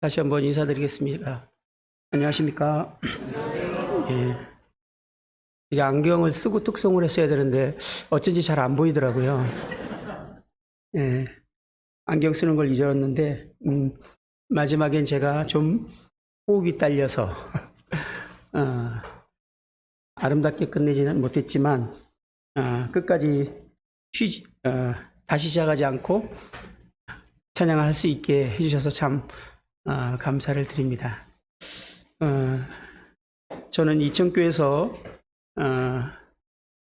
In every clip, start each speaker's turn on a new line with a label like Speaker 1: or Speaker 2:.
Speaker 1: 다시 한번 인사드리겠습니다. 안녕하십니까? 예. 이게 안경을 쓰고 특송을 했어야 되는데 어쩐지 잘 안 보이더라고요. 예. 안경 쓰는 걸 잊었는데 마지막엔 제가 좀 호흡이 딸려서 아름답게 끝내지는 못했지만 끝까지 다시 시작하지 않고 찬양을 할 수 있게 해주셔서 참 감사를 드립니다. 저는 이천교에서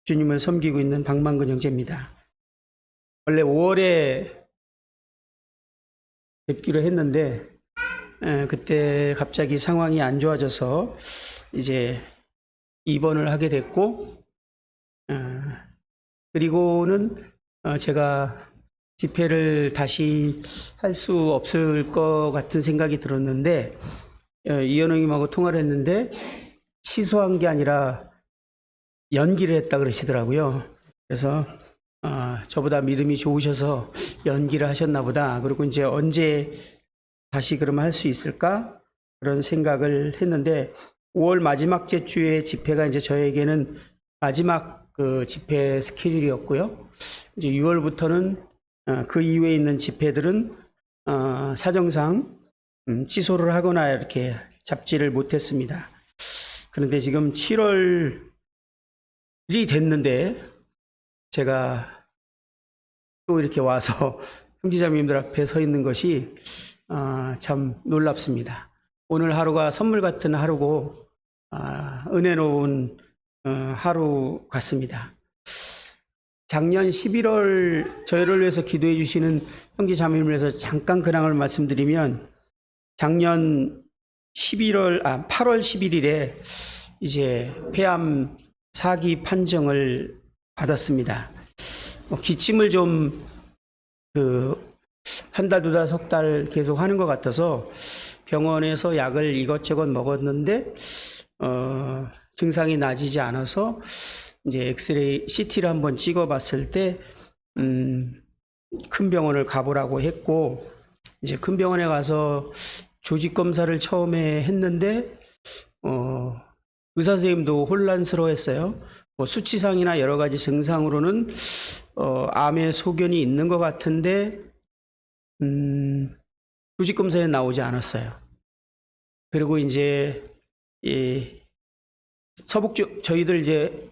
Speaker 1: 주님을 섬기고 있는 박만근 형제입니다. 원래 5월에 뵙기로 했는데 그때 갑자기 상황이 안 좋아져서 이제 입원을 하게 됐고 그리고는 제가 집회를 다시 할 수 없을 것 같은 생각이 들었는데 이현웅님하고 통화를 했는데 취소한 게 아니라 연기를 했다 그러시더라고요. 그래서 저보다 믿음이 좋으셔서 연기를 하셨나 보다. 그리고 이제 언제 다시 그러면 할 수 있을까? 그런 생각을 했는데 5월 마지막 주에 집회가 이제 저에게는 마지막 그 집회 스케줄이었고요. 이제 6월부터는 그 이후에 있는 집회들은 사정상 취소를 하거나 이렇게 잡지를 못했습니다. 그런데 지금 7월이 됐는데 제가 또 이렇게 와서 형제자매님들 앞에 서 있는 것이 참 놀랍습니다. 오늘 하루가 선물 같은 하루고 은혜로운 하루 같습니다. 작년 11월 저희를 위해서 기도해 주시는 형제자매님을 위해서 잠깐 근황을 말씀드리면 작년 8월 11일에 이제 폐암 4기 판정을 받았습니다. 기침을 좀 한 달, 두 달, 석 달 계속 하는 것 같아서 병원에서 약을 이것저것 먹었는데 증상이 나아지지 않아서 이제 엑스레이 CT를 한번 찍어봤을 때 큰 병원을 가보라고 했고 이제 큰 병원에 가서 조직 검사를 처음에 했는데 의사 선생님도 혼란스러워했어요. 수치상이나 여러 가지 증상으로는 암의 소견이 있는 것 같은데 조직 검사에 나오지 않았어요. 그리고 이제 서북주 저희들 이제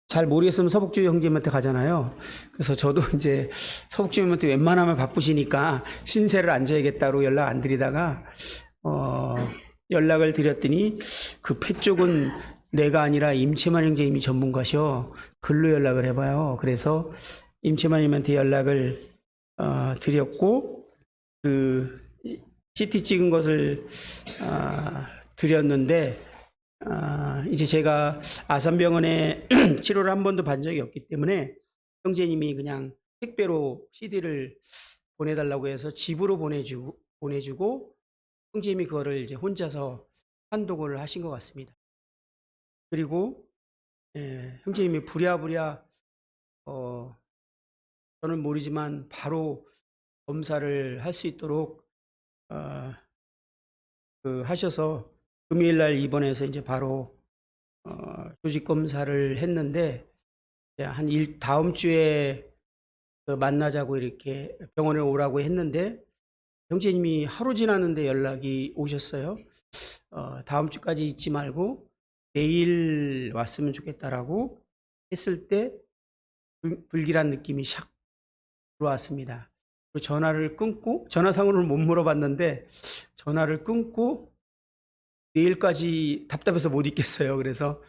Speaker 1: 잘 모르겠으면 서북주 형제님한테 가잖아요. 그래서 저도 이제 서북주 형님한테 웬만하면 바쁘시니까 신세를 안 져야겠다고 연락 안 드리다가 연락을 드렸더니 그 폐 쪽은 내가 아니라 임채만 형제님이 전문가셔. 글로 연락을 해봐요. 그래서 임채만 형님한테 연락을 드렸고 그 CT 찍은 것을 드렸는데 이제 제가 아산병원에 치료를 한 번도 받은 적이 없기 때문에 형제님이 그냥 택배로 CD를 보내달라고 해서 집으로 보내주고 형제님이 그거를 이제 혼자서 판독을 하신 것 같습니다. 그리고 형제님이 부랴부랴 저는 모르지만 바로 검사를 할 수 있도록 하셔서 금요일 날 입원해서 이제 바로 조직 검사를 했는데 다음 주에 만나자고 이렇게 병원에 오라고 했는데 형제님이 하루 지났는데 연락이 오셨어요. 다음 주까지 있지 말고 내일 왔으면 좋겠다라고 했을 때 불길한 느낌이 샥 들어왔습니다. 전화를 끊고 전화상으로는 못 물어봤는데 전화를 끊고 내일까지 답답해서 못 있겠어요. 그래서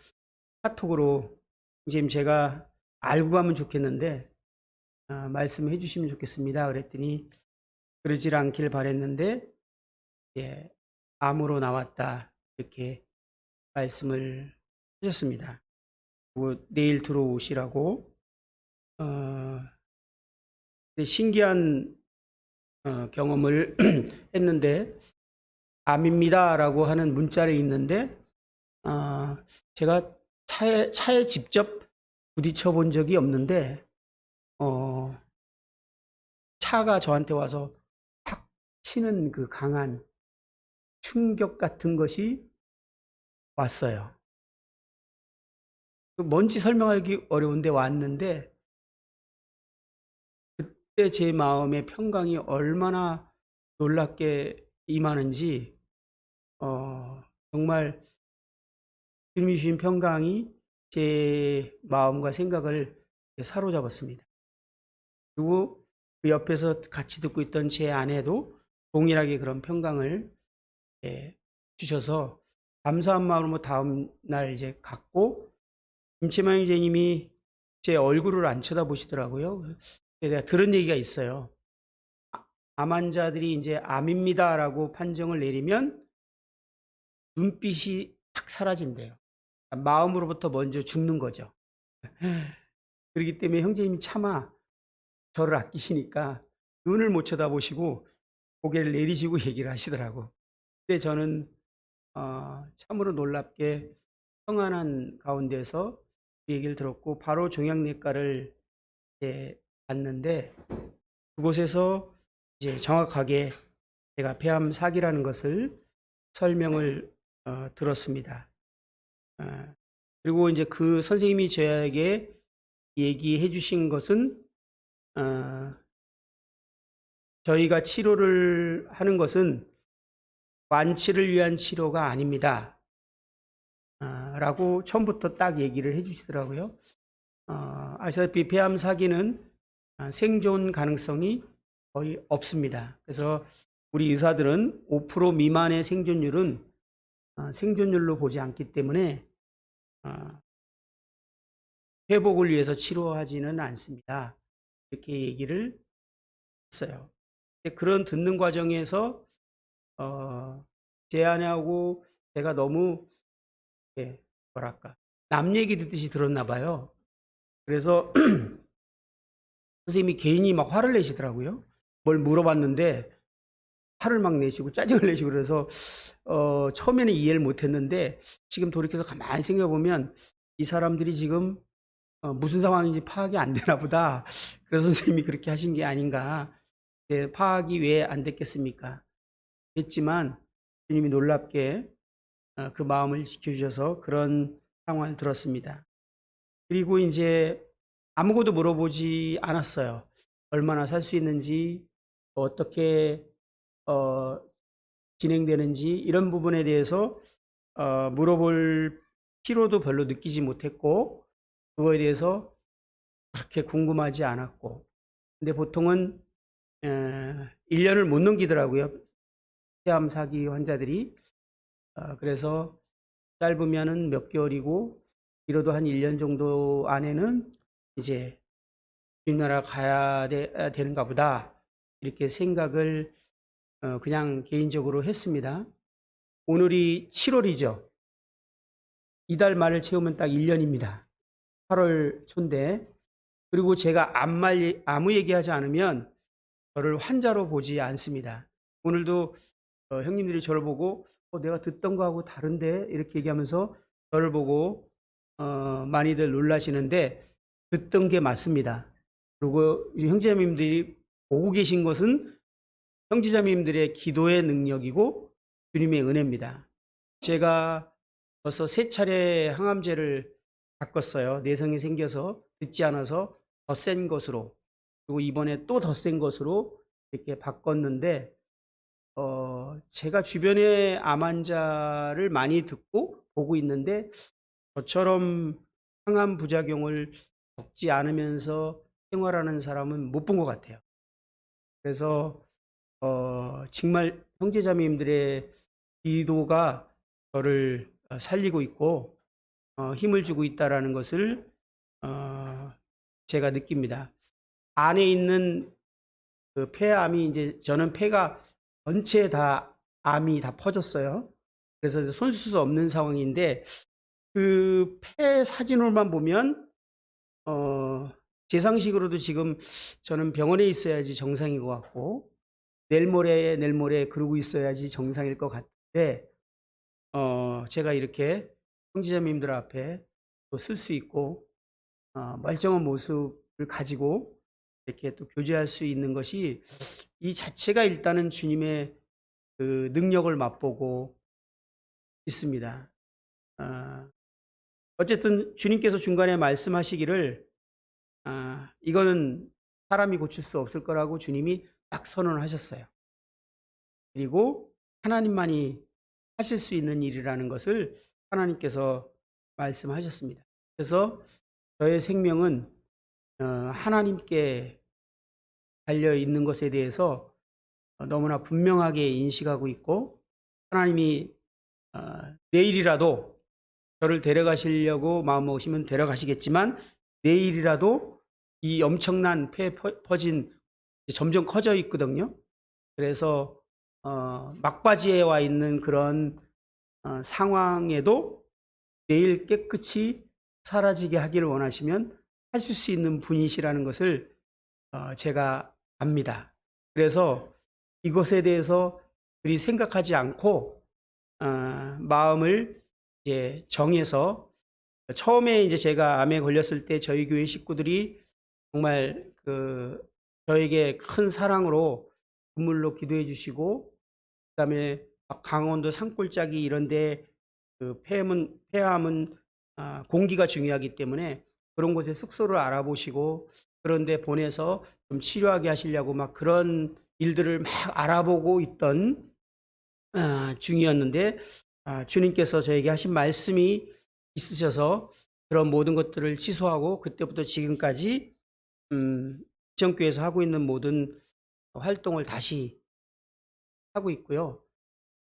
Speaker 1: 카톡으로 선생님 제가 알고 가면 좋겠는데 말씀해 주시면 좋겠습니다. 그랬더니 그러질 않길 바랬는데 암으로 나왔다 이렇게 말씀을 하셨습니다. 그리고 내일 들어오시라고 신기한 경험을 했는데 암입니다라고 하는 문자를 있는데 제가 차에 직접 부딪혀 본 적이 없는데 차가 저한테 와서 팍 치는 그 강한 충격 같은 것이 왔어요. 뭔지 설명하기 어려운데 왔는데, 그때 제 마음의 평강이 얼마나 놀랍게 임하는지, 정말 주님이 주신 평강이 제 마음과 생각을 사로잡았습니다. 그리고 그 옆에서 같이 듣고 있던 제 아내도 동일하게 그런 평강을 주셔서 감사한 마음으로 다음 날 이제 갔고, 김치만 형제님이 제 얼굴을 안 쳐다보시더라고요. 내가 들은 얘기가 있어요. 암 환자들이 이제 암입니다라고 판정을 내리면 눈빛이 탁 사라진대요. 마음으로부터 먼저 죽는 거죠. 그렇기 때문에 형제님이 차마 저를 아끼시니까 눈을 못 쳐다보시고 고개를 내리시고 얘기를 하시더라고. 근데 저는 참으로 놀랍게 평안한 가운데서 그 얘기를 들었고, 바로 종양내과를 이제 갔는데, 그곳에서 이제 정확하게 제가 폐암 사기라는 것을 설명을 들었습니다. 그리고 이제 그 선생님이 저에게 얘기해 주신 것은, 저희가 치료를 하는 것은 완치를 위한 치료가 아닙니다. 라고 처음부터 딱 얘기를 해 주시더라고요. 아시다시피 폐암 사기는 생존 가능성이 거의 없습니다. 그래서 우리 의사들은 5% 미만의 생존율은 생존율로 보지 않기 때문에 회복을 위해서 치료하지는 않습니다. 이렇게 얘기를 했어요. 그런 듣는 과정에서 제 아내하고 제가 너무 뭐랄까 남 얘기 듣듯이 들었나 봐요. 그래서 선생님이 괜히 막 화를 내시더라고요. 뭘 물어봤는데 화를 막 내시고 짜증을 내시고, 그래서 처음에는 이해를 못했는데 지금 돌이켜서 가만히 생각해보면 이 사람들이 지금 무슨 상황인지 파악이 안 되나 보다. 그래서 선생님이 그렇게 하신 게 아닌가. 파악이 왜 안 됐겠습니까? 했지만 주님이 놀랍게 그 마음을 지켜주셔서 그런 상황을 들었습니다. 그리고 이제 아무것도 물어보지 않았어요. 얼마나 살 수 있는지, 어떻게 진행되는지, 이런 부분에 대해서 물어볼 필요도 별로 느끼지 못했고, 그거에 대해서 그렇게 궁금하지 않았고. 근데 보통은 1년을 못 넘기더라고요, 폐암 사기 환자들이. 그래서 짧으면은 몇 개월이고 길어도 한 1년 정도 안에는 이제 주님나라 가야 되는가 보다, 이렇게 생각을 그냥 개인적으로 했습니다. 오늘이 7월이죠. 이달 말을 채우면 딱 1년입니다. 8월 초인데, 그리고 제가 아무 얘기하지 않으면 저를 환자로 보지 않습니다. 오늘도 형님들이 저를 보고 내가 듣던 거하고 다른데 이렇게 얘기하면서 저를 보고 많이들 놀라시는데, 듣던 게 맞습니다. 그리고 형제자매님들이 보고 계신 것은 형제자매님들의 기도의 능력이고 주님의 은혜입니다. 제가 벌써 3차례 항암제를 바꿨어요. 내성이 생겨서 듣지 않아서 더 센 것으로, 그리고 이번에 또 더 센 것으로 이렇게 바꿨는데, 제가 주변에 암 환자를 많이 듣고 보고 있는데 저처럼 항암 부작용을 겪지 않으면서 생활하는 사람은 못 본 것 같아요. 그래서 정말 형제자매님들의 기도가 저를 살리고 있고 힘을 주고 있다라는 것을 제가 느낍니다. 안에 있는 그 폐암이, 이제 저는 폐가 전체 다 암이 다 퍼졌어요. 그래서 손 쓸 수 없는 상황인데, 그 폐 사진으로만 보면 제 상식으로도 지금 저는 병원에 있어야지 정상인 것 같고, 내일 모레 그러고 있어야지 정상일 것 같은데, 제가 이렇게 형제자매님들 앞에 또 쓸 수 있고 멀쩡한 모습을 가지고 이렇게 또 교제할 수 있는 것이 이 자체가 일단은 주님의 그 능력을 맛보고 있습니다. 아, 어쨌든 주님께서 중간에 말씀하시기를 이거는 사람이 고칠 수 없을 거라고 주님이 딱 선언을 하셨어요. 그리고 하나님만이 하실 수 있는 일이라는 것을 하나님께서 말씀하셨습니다. 그래서 저의 생명은 하나님께 달려 있는 것에 대해서 너무나 분명하게 인식하고 있고, 하나님이 내일이라도 저를 데려가시려고 마음먹으시면 데려가시겠지만, 내일이라도 이 엄청난 폐 퍼진 점점 커져 있거든요. 그래서 막바지에 와 있는 그런 상황에도 내일 깨끗이 사라지게 하기를 원하시면 하실 수 있는 분이시라는 것을 제가 압니다. 그래서 이것에 대해서 그리 생각하지 않고 마음을 이제 정해서, 처음에 이제 제가 암에 걸렸을 때 저희 교회 식구들이 정말 저에게 큰 사랑으로 눈물로 기도해 주시고, 그다음에 강원도 산골짜기 이런데 폐암은 공기가 중요하기 때문에 그런 곳에 숙소를 알아보시고 그런데 보내서 좀 치료하게 하시려고 막 그런 일들을 막 알아보고 있던 중이었는데, 주님께서 저에게 하신 말씀이 있으셔서 그런 모든 것들을 취소하고 그때부터 지금까지 지정교회에서 하고 있는 모든 활동을 다시 하고 있고요.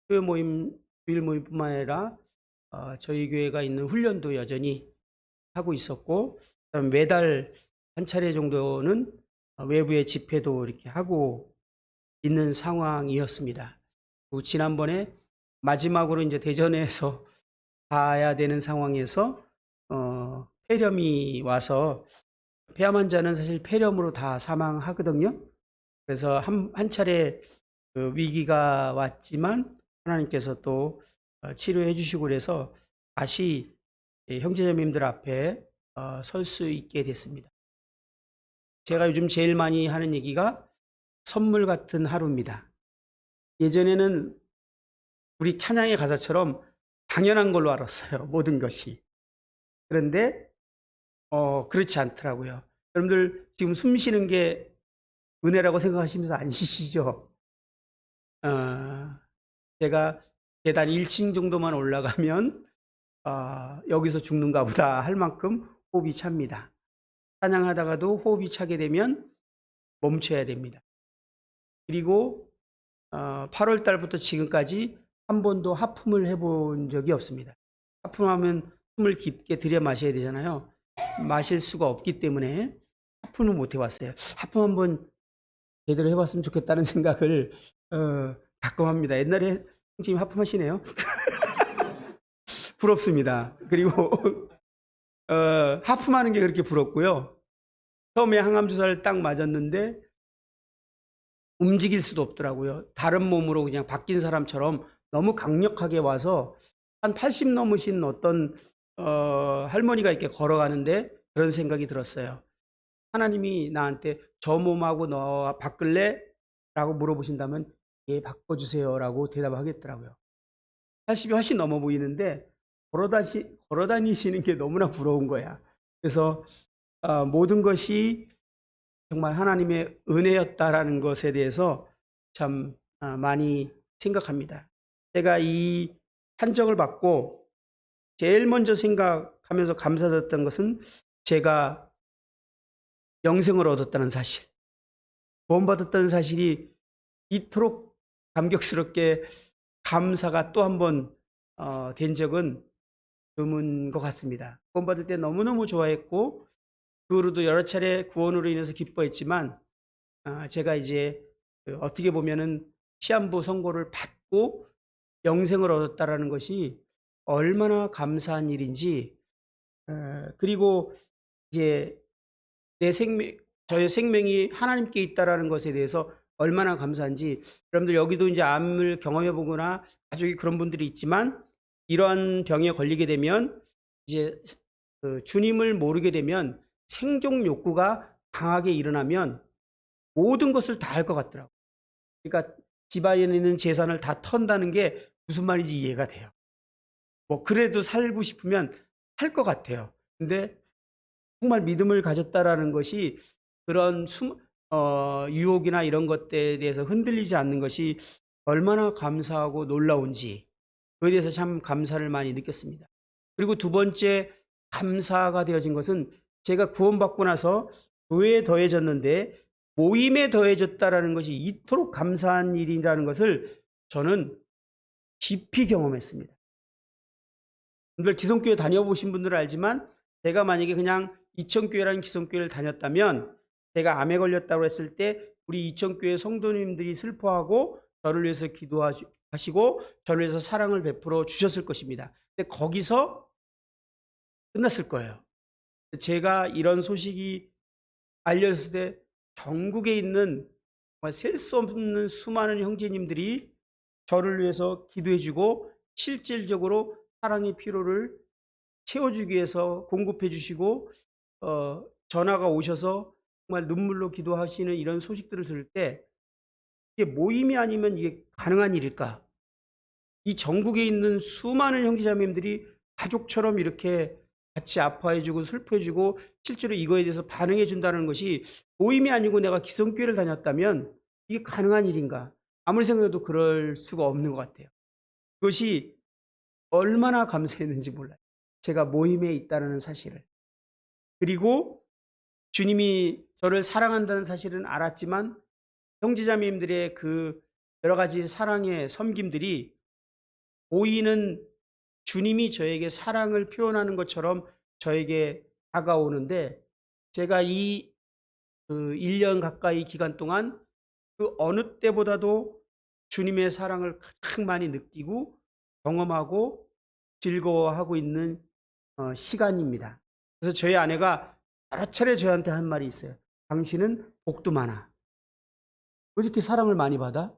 Speaker 1: 교회 모임, 주일 모임뿐만 아니라 저희 교회가 있는 훈련도 여전히 하고 있었고, 그다음에 매달 한 차례 정도는 외부의 집회도 이렇게 하고 있는 상황이었습니다. 그리고 지난번에 마지막으로 이제 대전에서 가야 되는 상황에서 폐렴이 와서, 폐암 환자는 사실 폐렴으로 다 사망하거든요. 그래서 한 차례 위기가 왔지만 하나님께서 또 치료해 주시고 그래서 다시 형제자매님들 앞에 설 수 있게 됐습니다. 제가 요즘 제일 많이 하는 얘기가 선물 같은 하루입니다. 예전에는 우리 찬양의 가사처럼 당연한 걸로 알았어요, 모든 것이. 그런데 그렇지 않더라고요. 여러분들 지금 숨 쉬는 게 은혜라고 생각하시면서 안 쉬시죠? 제가 계단 1층 정도만 올라가면 여기서 죽는가 보다 할 만큼 호흡이 찹니다. 찬양하다가도 호흡이 차게 되면 멈춰야 됩니다. 그리고 8월 달부터 지금까지 한 번도 하품을 해본 적이 없습니다. 하품하면 숨을 깊게 들여 마셔야 되잖아요. 마실 수가 없기 때문에 하품을 못 해봤어요. 하품 한번 제대로 해봤으면 좋겠다는 생각을 가끔 합니다. 옛날에 지금 하품하시네요. 부럽습니다. 그리고 하품하는 게 그렇게 부럽고요. 처음에 항암 주사를 딱 맞았는데 움직일 수도 없더라고요. 다른 몸으로 그냥 바뀐 사람처럼 너무 강력하게 와서 한 80 넘으신 어떤 할머니가 이렇게 걸어가는데 그런 생각이 들었어요. 하나님이 나한테 저 몸하고 너 바꿀래? 라고 물어보신다면 예, 바꿔주세요 라고 대답하겠더라고요. 80이 훨씬 넘어 보이는데 걸어다니시는 게 너무나 부러운 거야. 그래서 모든 것이 정말 하나님의 은혜였다라는 것에 대해서 참 많이 생각합니다. 제가 이 판정을 받고 제일 먼저 생각하면서 감사드렸던 것은 제가 영생을 얻었다는 사실, 구원받았다는 사실이 이토록 감격스럽게 감사가 또 한 번 된 적은 드문 것 같습니다. 구원받을 때 너무너무 좋아했고 그 후로도 여러 차례 구원으로 인해서 기뻐했지만, 제가 이제 어떻게 보면은 시한부 선고를 받고 영생을 얻었다라는 것이 얼마나 감사한 일인지, 그리고 이제 저의 생명이 하나님께 있다라는 것에 대해서 얼마나 감사한지, 여러분들 여기도 이제 암을 경험해 보거나 가족이 그런 분들이 있지만, 이러한 병에 걸리게 되면 이제 주님을 모르게 되면 생존 욕구가 강하게 일어나면 모든 것을 다 할 것 같더라고요. 그러니까 집안에 있는 재산을 다 턴다는 게 무슨 말인지 이해가 돼요. 뭐 그래도 살고 싶으면 할 것 같아요. 근데 정말 믿음을 가졌다라는 것이 그런 유혹이나 이런 것들에 대해서 흔들리지 않는 것이 얼마나 감사하고 놀라운지 그에 대해서 참 감사를 많이 느꼈습니다. 그리고 두 번째 감사가 되어진 것은 제가 구원받고 나서 교회에 더해졌는데 모임에 더해졌다라는 것이 이토록 감사한 일이라는 것을 저는 깊이 경험했습니다. 여러분들 기성교회 다녀보신 분들은 알지만 제가 만약에 그냥 이천교회라는 기성교회를 다녔다면 제가 암에 걸렸다고 했을 때 우리 이천교회 성도님들이 슬퍼하고 저를 위해서 기도하시고 저를 위해서 사랑을 베풀어 주셨을 것입니다. 근데 거기서 끝났을 거예요. 제가 이런 소식이 알려졌을 때 전국에 있는 셀 수 없는 수많은 형제님들이 저를 위해서 기도해주고 실질적으로 사랑의 피로를 채워주기 위해서 공급해 주시고 전화가 오셔서 정말 눈물로 기도하시는 이런 소식들을 들을 때 이게 모임이 아니면 이게 가능한 일일까? 이 전국에 있는 수많은 형제자매님들이 가족처럼 이렇게 같이 아파해주고 슬퍼해주고 실제로 이거에 대해서 반응해준다는 것이 모임이 아니고 내가 기성교회를 다녔다면 이게 가능한 일인가? 아무리 생각해도 그럴 수가 없는 것 같아요. 그것이 얼마나 감사했는지 몰라요. 제가 모임에 있다는 사실을. 그리고 주님이 저를 사랑한다는 사실은 알았지만 형제자매님들의 그 여러 가지 사랑의 섬김들이 보이는 주님이 저에게 사랑을 표현하는 것처럼 저에게 다가오는데 제가 이 1년 가까이 기간 동안 그 어느 때보다도 주님의 사랑을 가장 많이 느끼고 경험하고 즐거워하고 있는 시간입니다. 그래서 저희 아내가 여러 차례 저한테 한 말이 있어요. 당신은 복도 많아. 왜 이렇게 사랑을 많이 받아?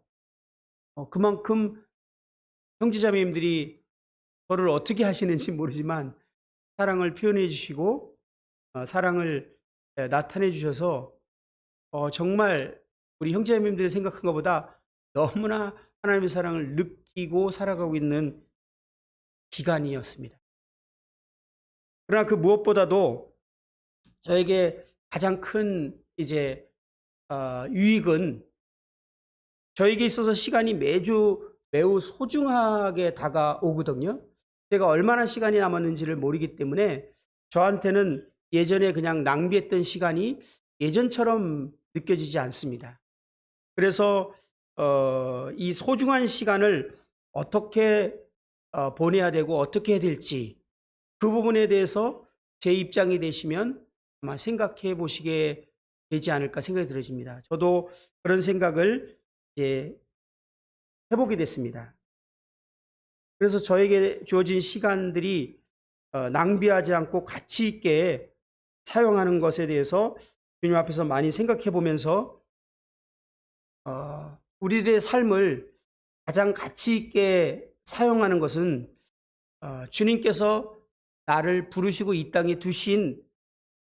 Speaker 1: 그만큼 형제자매님들이 저를 어떻게 하시는지 모르지만 사랑을 표현해 주시고 사랑을 나타내 주셔서 정말 우리 형제자매님들이 생각한 것보다 너무나 하나님의 사랑을 느끼고 살아가고 있는 기간이었습니다. 그러나 그 무엇보다도 저에게 가장 큰 이제 유익은 저에게 있어서 시간이 매우 소중하게 다가오거든요. 제가 얼마나 시간이 남았는지를 모르기 때문에 저한테는 예전에 그냥 낭비했던 시간이 예전처럼 느껴지지 않습니다. 그래서 이 소중한 시간을 어떻게 보내야 되고 어떻게 해야 될지 그 부분에 대해서 제 입장이 되시면 아마 생각해 보시게 되지 않을까 생각이 들어집니다. 저도 그런 생각을 이제 해보게 됐습니다. 그래서 저에게 주어진 시간들이 낭비하지 않고 가치 있게 사용하는 것에 대해서 주님 앞에서 많이 생각해 보면서 우리들의 삶을 가장 가치 있게 사용하는 것은 주님께서 나를 부르시고 이 땅에 두신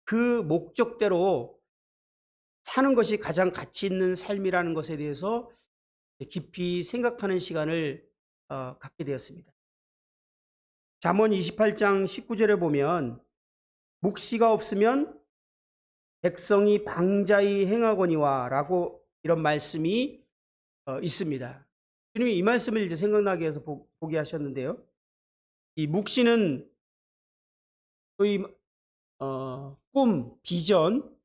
Speaker 1: 그 목적대로 사는 것이 가장 가치 있는 삶이라는 것에 대해서 깊이 생각하는 시간을 갖게 되었습니다. 잠언 28장 19절에 보면 묵시가 없으면 백성이 방자히 행하거니와 라고 이런 말씀이 있습니다. 주님이 이 말씀을 이제 생각나게 해서 보게 하셨는데요. 이 묵시는 소위 꿈, 비전,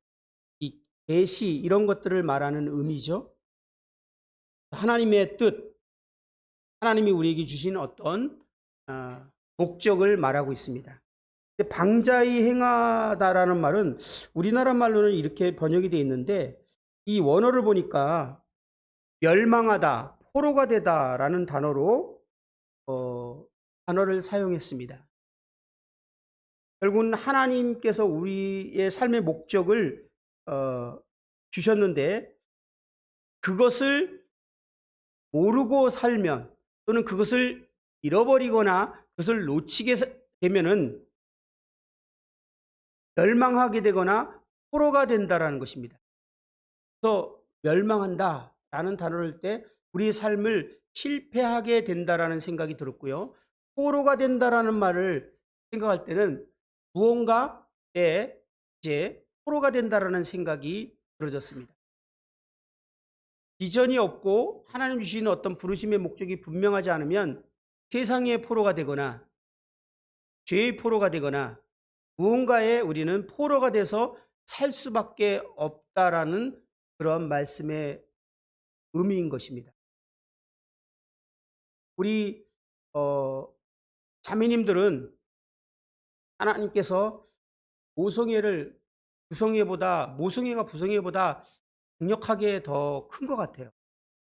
Speaker 1: 이 계시 이런 것들을 말하는 의미죠. 하나님의 뜻, 하나님이 우리에게 주신 어떤 목적을 말하고 있습니다. 방자히 행하다라는 말은 우리나라 말로는 이렇게 번역이 되어 있는데 이 원어를 보니까 멸망하다, 포로가 되다라는 단어로 단어를 사용했습니다. 결국은 하나님께서 우리의 삶의 목적을 주셨는데 그것을 모르고 살면 또는 그것을 잃어버리거나 그것을 놓치게 되면은 멸망하게 되거나 포로가 된다라는 것입니다. 그래서 멸망한다라는 단어를 할 때 우리의 삶을 실패하게 된다라는 생각이 들었고요. 포로가 된다라는 말을 생각할 때는 무언가에 이제 포로가 된다라는 생각이 들어졌습니다. 비전이 없고 하나님 주시는 어떤 부르심의 목적이 분명하지 않으면 세상의 포로가 되거나 죄의 포로가 되거나 무언가에 우리는 포로가 돼서 살 수밖에 없다라는 그런 말씀의 의미인 것입니다. 우리 자매님들은 하나님께서 모성애를 모성애가 부성애보다 강력하게 더 큰 것 같아요.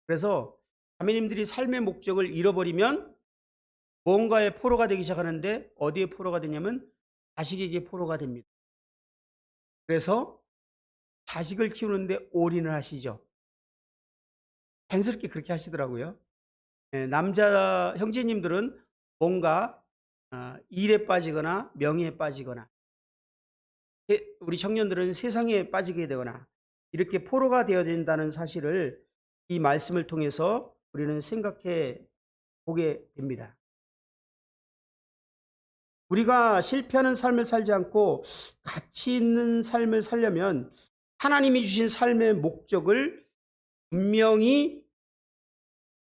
Speaker 1: 그래서 자매님들이 삶의 목적을 잃어버리면 뭔가의 포로가 되기 시작하는데 어디에 포로가 되냐면 자식에게 포로가 됩니다. 그래서 자식을 키우는데 올인을 하시죠. 자연스럽게 그렇게 하시더라고요. 남자 형제님들은 뭔가 일에 빠지거나 명예에 빠지거나 우리 청년들은 세상에 빠지게 되거나 이렇게 포로가 되어야 된다는 사실을 이 말씀을 통해서 우리는 생각해 보게 됩니다. 우리가 실패하는 삶을 살지 않고 가치 있는 삶을 살려면 하나님이 주신 삶의 목적을 분명히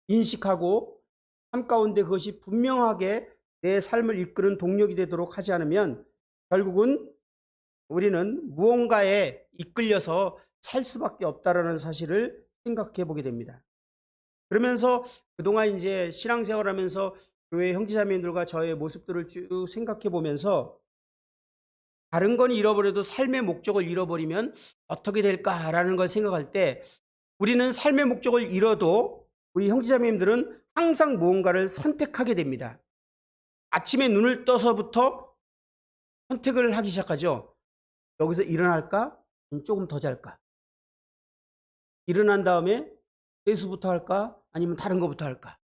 Speaker 1: 인식하고 삶 가운데 그것이 분명하게 내 삶을 이끄는 동력이 되도록 하지 않으면 결국은 우리는 무언가에 이끌려서 살 수밖에 없다라는 사실을 생각해 보게 됩니다. 그러면서 그동안 이제 신앙생활 하면서 교회 형제자매들과 저의 모습들을 쭉 생각해 보면서 다른 건 잃어버려도 삶의 목적을 잃어버리면 어떻게 될까라는 걸 생각할 때 우리는 삶의 목적을 잃어도 우리 형제자매님들은 항상 무언가를 선택하게 됩니다. 아침에 눈을 떠서부터 선택을 하기 시작하죠. 여기서 일어날까? 조금 더 잘까? 일어난 다음에 세수부터 할까? 아니면 다른 것부터 할까?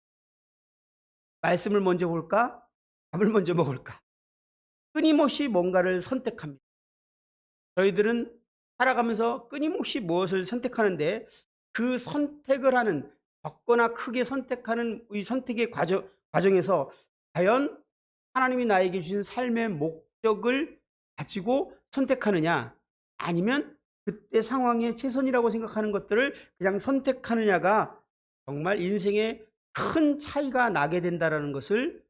Speaker 1: 말씀을 먼저 볼까? 밥을 먼저 먹을까? 끊임없이 뭔가를 선택합니다. 저희들은 살아가면서 끊임없이 무엇을 선택하는데 그 선택을 하는 적거나 크게 선택하는 이 선택의 과정에서 과연 하나님이 나에게 주신 삶의 목적을 가지고 선택하느냐 아니면 그때 상황에 최선이라고 생각하는 것들을 그냥 선택하느냐가 정말 인생에 큰 차이가 나게 된다는 것을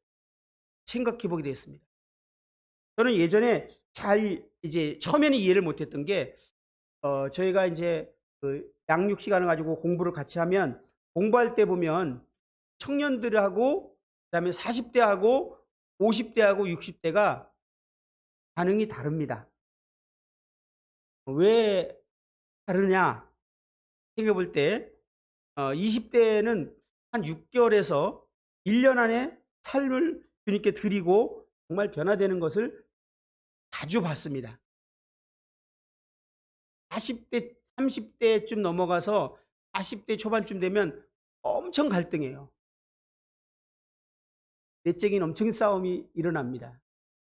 Speaker 1: 생각해 보게 되었습니다. 저는 예전에 이제 처음에는 이해를 못했던 게 저희가 이제 그 양육 시간을 가지고 공부를 같이 하면 공부할 때 보면 청년들하고 그다음에 40대하고 50대하고 60대가 반응이 다릅니다. 왜 다르냐 생각해 볼 때 20대는 한 6개월에서 1년 안에 삶을 주님께 드리고 정말 변화되는 것을 자주 봤습니다. 40대, 30대쯤 넘어가서 40대 초반쯤 되면 엄청 갈등해요. 내적인 엄청 싸움이 일어납니다.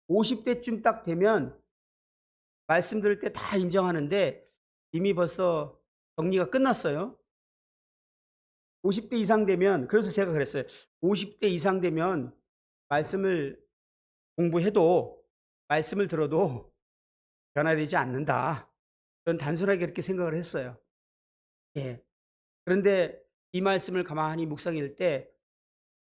Speaker 1: 50대쯤 딱 되면 말씀 들을 때 다 인정하는데 이미 벌써 정리가 끝났어요. 50대 이상 되면, 그래서 제가 그랬어요. 50대 이상 되면 말씀을 공부해도, 말씀을 들어도 변화되지 않는다. 저는 단순하게 그렇게 생각을 했어요. 예. 그런데 이 말씀을 가만히 묵상할 때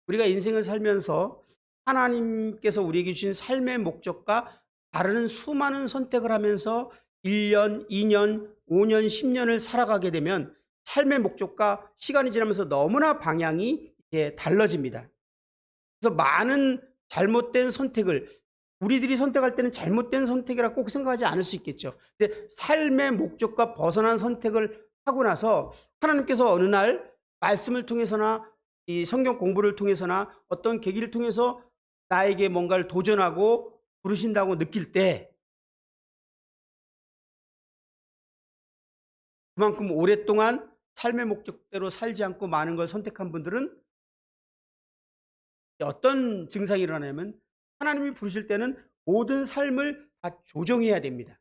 Speaker 1: 우리가 인생을 살면서 하나님께서 우리에게 주신 삶의 목적과 다른 수많은 선택을 하면서 1년, 2년, 5년, 10년을 살아가게 되면 삶의 목적과 시간이 지나면서 너무나 방향이 이제 달라집니다. 그래서 많은 잘못된 선택을 우리들이 선택할 때는 잘못된 선택이라 꼭 생각하지 않을 수 있겠죠. 근데 삶의 목적과 벗어난 선택을 하고 나서 하나님께서 어느 날 말씀을 통해서나 이 성경 공부를 통해서나 어떤 계기를 통해서 나에게 뭔가를 도전하고 부르신다고 느낄 때 그만큼 오랫동안 삶의 목적대로 살지 않고 많은 걸 선택한 분들은 어떤 증상이 일어나냐면 하나님이 부르실 때는 모든 삶을 다 조정해야 됩니다.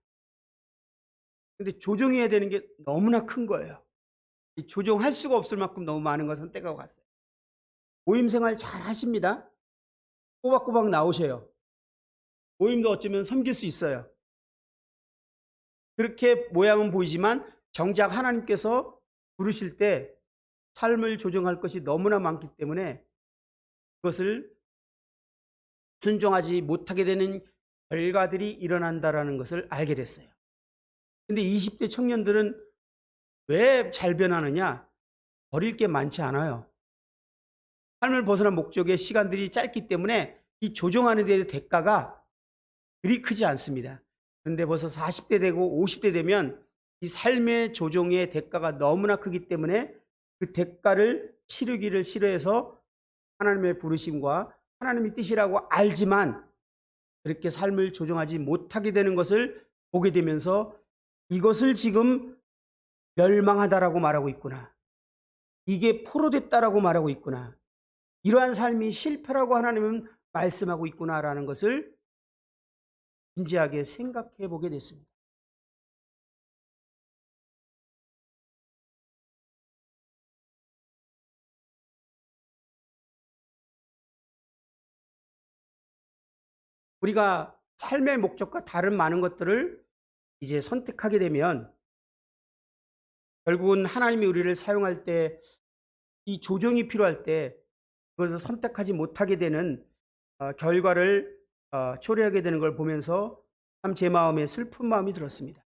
Speaker 1: 근데 조정해야 되는 게 너무나 큰 거예요. 조종할 수가 없을 만큼 너무 많은 걸 선택하고 갔어요. 모임 생활 잘 하십니다. 꼬박꼬박 나오셔요. 모임도 어쩌면 섬길 수 있어요. 그렇게 모양은 보이지만 정작 하나님께서 부르실 때 삶을 조정할 것이 너무나 많기 때문에 그것을 순종하지 못하게 되는 결과들이 일어난다라는 것을 알게 됐어요. 근데 20대 청년들은 왜 잘 변하느냐? 버릴 게 많지 않아요. 삶을 벗어난 목적의 시간들이 짧기 때문에 이 조종하는 데의 대가가 그리 크지 않습니다. 그런데 벌써 40대 되고 50대 되면 이 삶의 조종의 대가가 너무나 크기 때문에 그 대가를 치르기를 싫어해서 하나님의 부르심과 하나님의 뜻이라고 알지만 그렇게 삶을 조종하지 못하게 되는 것을 보게 되면서 이것을 지금 멸망하다라고 말하고 있구나. 이게 포로됐다라고 말하고 있구나. 이러한 삶이 실패라고 하나님은 말씀하고 있구나라는 것을 진지하게 생각해 보게 됐습니다. 우리가 삶의 목적과 다른 많은 것들을 이제 선택하게 되면 결국은 하나님이 우리를 사용할 때 이 조정이 필요할 때 그것을 선택하지 못하게 되는 결과를 초래하게 되는 걸 보면서 참 제 마음에 슬픈 마음이 들었습니다.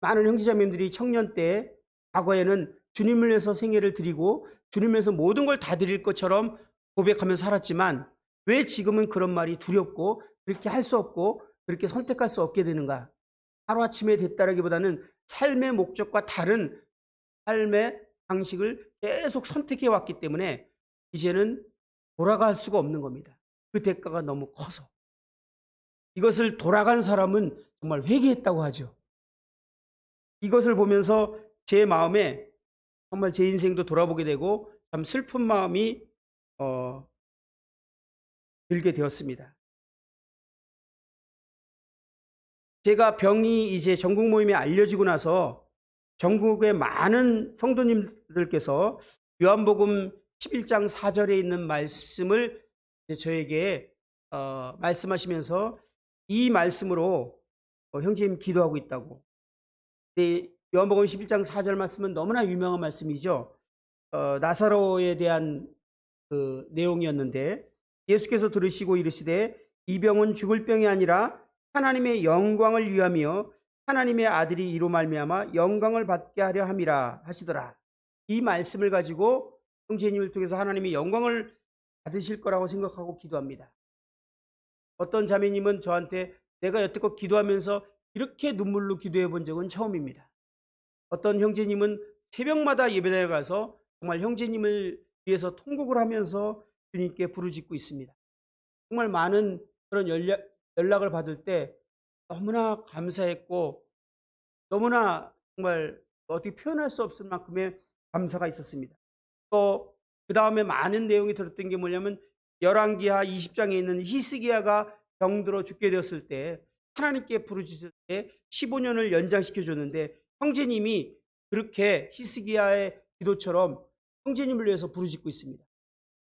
Speaker 1: 많은 형제자매님들이 청년 때 과거에는 주님을 위해서 생애를 드리고 주님을 위해서 모든 걸 다 드릴 것처럼 고백하며 살았지만 왜 지금은 그런 말이 두렵고 그렇게 할 수 없고 그렇게 선택할 수 없게 되는가? 하루아침에 됐다라기보다는 삶의 목적과 다른 삶의 방식을 계속 선택해 왔기 때문에 이제는 돌아갈 수가 없는 겁니다. 그 대가가 너무 커서. 이것을 돌아간 사람은 정말 회개했다고 하죠. 이것을 보면서 제 마음에 정말 제 인생도 돌아보게 되고 참 슬픈 마음이 들게 되었습니다. 제가 병이 이제 전국 모임에 알려지고 나서 전국의 많은 성도님들께서 요한복음 11장 4절에 있는 말씀을 저에게 말씀하시면서 이 말씀으로 형제님 기도하고 있다고. 요한복음 11장 4절 말씀은 너무나 유명한 말씀이죠. 나사로에 대한 그 내용이었는데 예수께서 들으시고 이르시되 이 병은 죽을 병이 아니라 하나님의 영광을 위하며 하나님의 아들이 이로 말미암아 영광을 받게 하려 함이라 하시더라. 이 말씀을 가지고 형제님을 통해서 하나님이 영광을 받으실 거라고 생각하고 기도합니다. 어떤 자매님은 저한테 내가 여태껏 기도하면서 이렇게 눈물로 기도해 본 적은 처음입니다. 어떤 형제님은 새벽마다 예배당에 가서 정말 형제님을 위해서 통곡을 하면서 주님께 부르짖고 있습니다. 정말 많은 그런 연락을 받을 때 너무나 감사했고 너무나 정말 어떻게 표현할 수 없을 만큼의 감사가 있었습니다. 또 그 다음에 많은 내용이 들었던 게 뭐냐면 열왕기하 20장에 있는 히스기야가 병들어 죽게 되었을 때 하나님께 부르짖을 때 15년을 연장시켜 줬는데 형제님이 그렇게 히스기야의 기도처럼 형제님을 위해서 부르짖고 있습니다.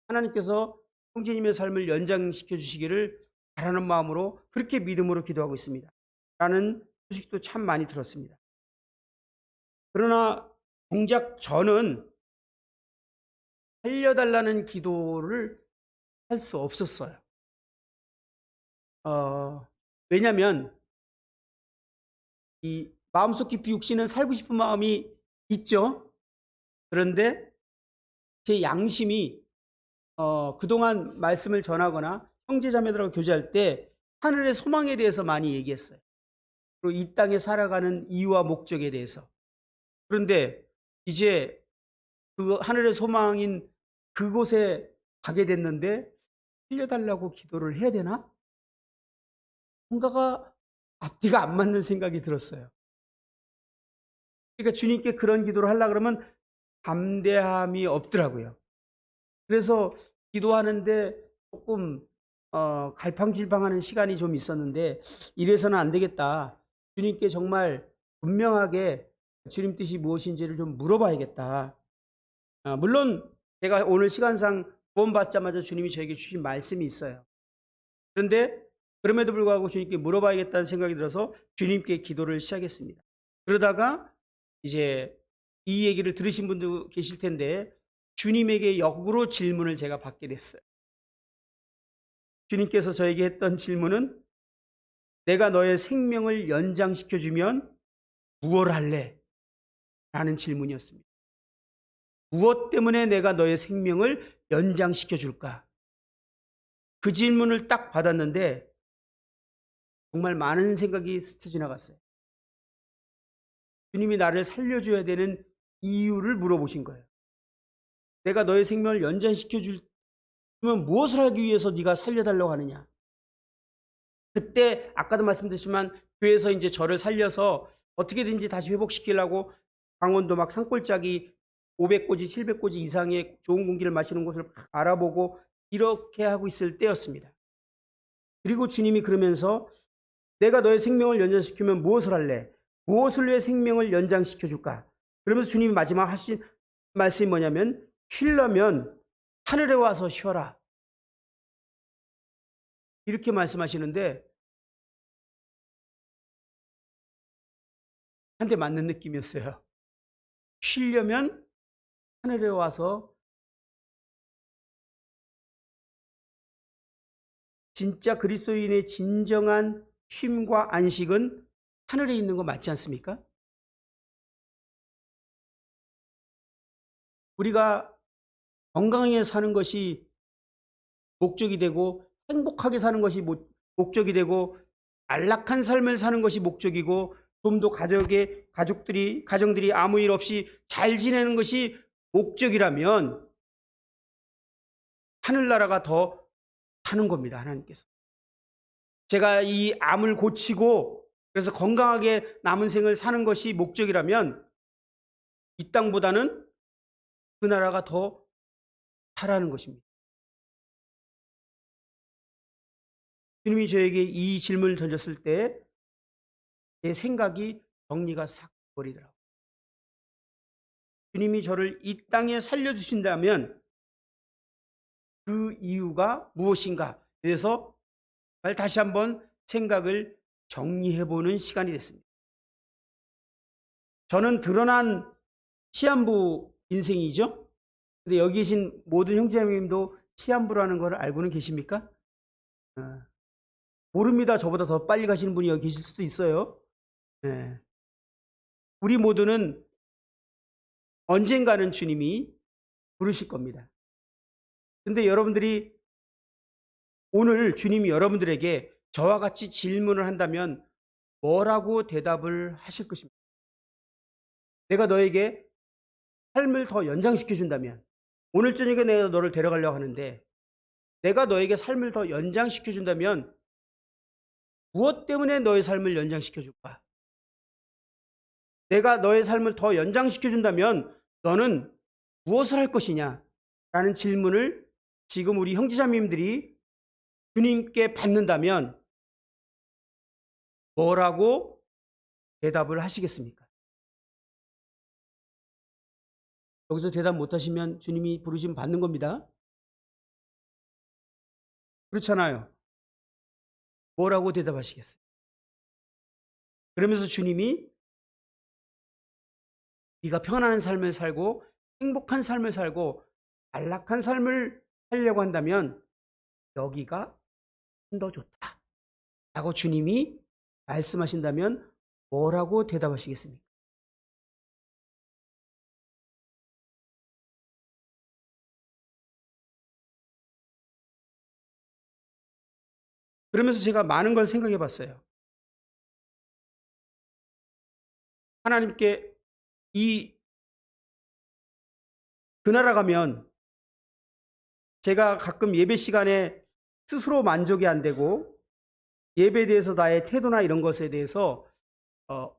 Speaker 1: 하나님께서 형제님의 삶을 연장시켜 주시기를 바라는 마음으로 그렇게 믿음으로 기도하고 있습니다. 라는 소식도 참 많이 들었습니다. 그러나 정작 저는 살려달라는 기도를 할 수 없었어요. 왜냐하면 이 마음속 깊이 육신은 살고 싶은 마음이 있죠. 그런데 제 양심이 그동안 말씀을 전하거나 형제자매들하고 교제할 때 하늘의 소망에 대해서 많이 얘기했어요. 그리고 이 땅에 살아가는 이유와 목적에 대해서. 그런데 이제 그 하늘의 소망인 그곳에 가게 됐는데 살려달라고 기도를 해야 되나? 뭔가가 앞뒤가 안 맞는 생각이 들었어요. 그러니까 주님께 그런 기도를 하려고 그러면 담대함이 없더라고요. 그래서 기도하는데 조금 갈팡질팡하는 시간이 좀 있었는데 이래서는 안 되겠다. 주님께 정말 분명하게 주님 뜻이 무엇인지를 좀 물어봐야겠다. 물론 제가 오늘 시간상 구원받자마자 주님이 저에게 주신 말씀이 있어요. 그런데 그럼에도 불구하고 주님께 물어봐야겠다는 생각이 들어서 주님께 기도를 시작했습니다. 그러다가 이제 이 얘기를 들으신 분도 계실 텐데 주님에게 역으로 질문을 제가 받게 됐어요. 주님께서 저에게 했던 질문은 내가 너의 생명을 연장시켜주면 무엇을 할래? 라는 질문이었습니다. 무엇 때문에 내가 너의 생명을 연장시켜줄까? 그 질문을 딱 받았는데 정말 많은 생각이 스쳐 지나갔어요. 주님이 나를 살려줘야 되는 이유를 물어보신 거예요. 내가 너의 생명을 연장시켜주면 무엇을 하기 위해서 네가 살려달라고 하느냐? 그때 아까도 말씀드렸지만 교회에서 이제 저를 살려서 어떻게든지 다시 회복시키려고 강원도 막 산골짜기 500고지, 700고지 이상의 좋은 공기를 마시는 곳을 막 알아보고 이렇게 하고 있을 때였습니다. 그리고 주님이 그러면서 내가 너의 생명을 연장시키면 무엇을 할래? 무엇을 위해 생명을 연장시켜 줄까? 그러면서 주님이 마지막 하신 말씀이 뭐냐면 쉬려면 하늘에 와서 쉬어라. 이렇게 말씀하시는데 한 대 맞는 느낌이었어요. 쉬려면 하늘에 와서 진짜 그리스도인의 진정한 쉼과 안식은 하늘에 있는 거 맞지 않습니까? 우리가 건강하게 사는 것이 목적이 되고 행복하게 사는 것이 목적이 되고 안락한 삶을 사는 것이 목적이고 좀 더 가정들이 아무 일 없이 잘 지내는 것이 목적이라면 하늘나라가 더 하는 겁니다. 하나님께서. 제가 이 암을 고치고 그래서 건강하게 남은 생을 사는 것이 목적이라면 이 땅보다는 그 나라가 더 하라는 것입니다. 주님이 저에게 이 질문을 던졌을 때 제 생각이 정리가 싹 버리더라고요. 주님이 저를 이 땅에 살려주신다면 그 이유가 무엇인가? 그래서 다시 한번 생각을 정리해보는 시간이 됐습니다. 저는 드러난 시한부 인생이죠. 근데 여기 계신 모든 형제님도 시한부라는 걸 알고는 계십니까? 모릅니다. 저보다 더 빨리 가시는 분이 여기 계실 수도 있어요. 네. 우리 모두는 언젠가는 주님이 부르실 겁니다. 근데 여러분들이 오늘 주님이 여러분들에게 저와 같이 질문을 한다면 뭐라고 대답을 하실 것입니까? 내가 너에게 삶을 더 연장시켜 준다면 오늘 저녁에 내가 너를 데려가려고 하는데 내가 너에게 삶을 더 연장시켜 준다면 무엇 때문에 너의 삶을 연장시켜 줄까? 내가 너의 삶을 더 연장시켜 준다면 너는 무엇을 할 것이냐? 라는 질문을 지금 우리 형제자매님들이 주님께 받는다면 뭐라고 대답을 하시겠습니까? 여기서 대답 못하시면 주님이 부르시면 받는 겁니다. 그렇잖아요. 뭐라고 대답하시겠어요? 그러면서 주님이 네가 편안한 삶을 살고 행복한 삶을 살고 안락한 삶을 살려고 한다면 여기가 더 좋다. 라고 주님이 말씀하신다면 뭐라고 대답하시겠습니까? 그러면서 제가 많은 걸 생각해 봤어요. 하나님께 그 나라 가면 제가 가끔 예배 시간에 스스로 만족이 안 되고 예배에 대해서 나의 태도나 이런 것에 대해서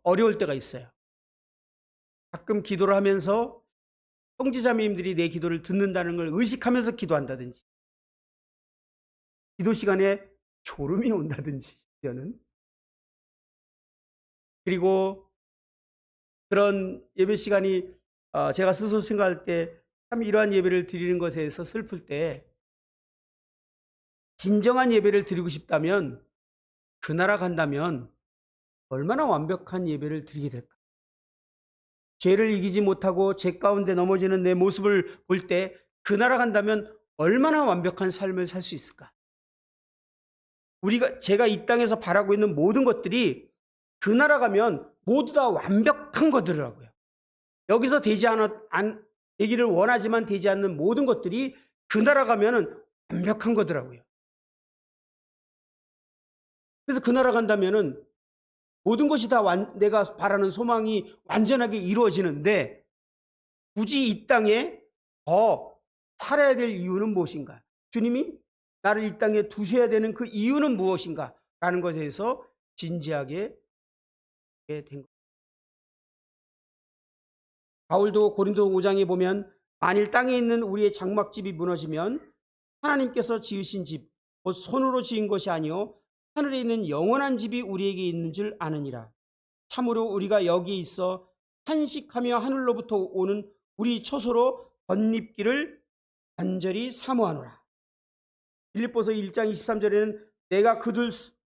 Speaker 1: 어려울 때가 있어요. 가끔 기도를 하면서 형제자매님들이 내 기도를 듣는다는 걸 의식하면서 기도한다든지 기도 시간에 졸음이 온다든지 저는 그리고 그런 예배 시간이 제가 스스로 생각할 때 참 이러한 예배를 드리는 것에 대해서 슬플 때 진정한 예배를 드리고 싶다면 그 나라 간다면 얼마나 완벽한 예배를 드리게 될까? 죄를 이기지 못하고 죄 가운데 넘어지는 내 모습을 볼 때 그 나라 간다면 얼마나 완벽한 삶을 살 수 있을까? 제가 이 땅에서 바라고 있는 모든 것들이 그 나라 가면 모두 다 완벽한 것들이라고요. 여기서 되기를 원하지만 되지 않는 모든 것들이 그 나라 가면은 완벽한 거더라고요. 그래서 그 나라 간다면은 모든 것이 다 내가 바라는 소망이 완전하게 이루어지는데 굳이 이 땅에 더 살아야 될 이유는 무엇인가? 주님이 나를 이 땅에 두셔야 되는 그 이유는 무엇인가? 라는 것에 대해서 진지하게 된 겁니다. 바울도 고린도 5장에 보면 만일 땅에 있는 우리의 장막집이 무너지면 하나님께서 지으신 집, 곧 손으로 지은 것이 아니요 하늘에 있는 영원한 집이 우리에게 있는 줄 아느니라. 참으로 우리가 여기에 있어 탄식하며 하늘로부터 오는 우리 처소로 덧입기를 간절히 사모하노라. 빌립보서 1장 23절에는 내가 그들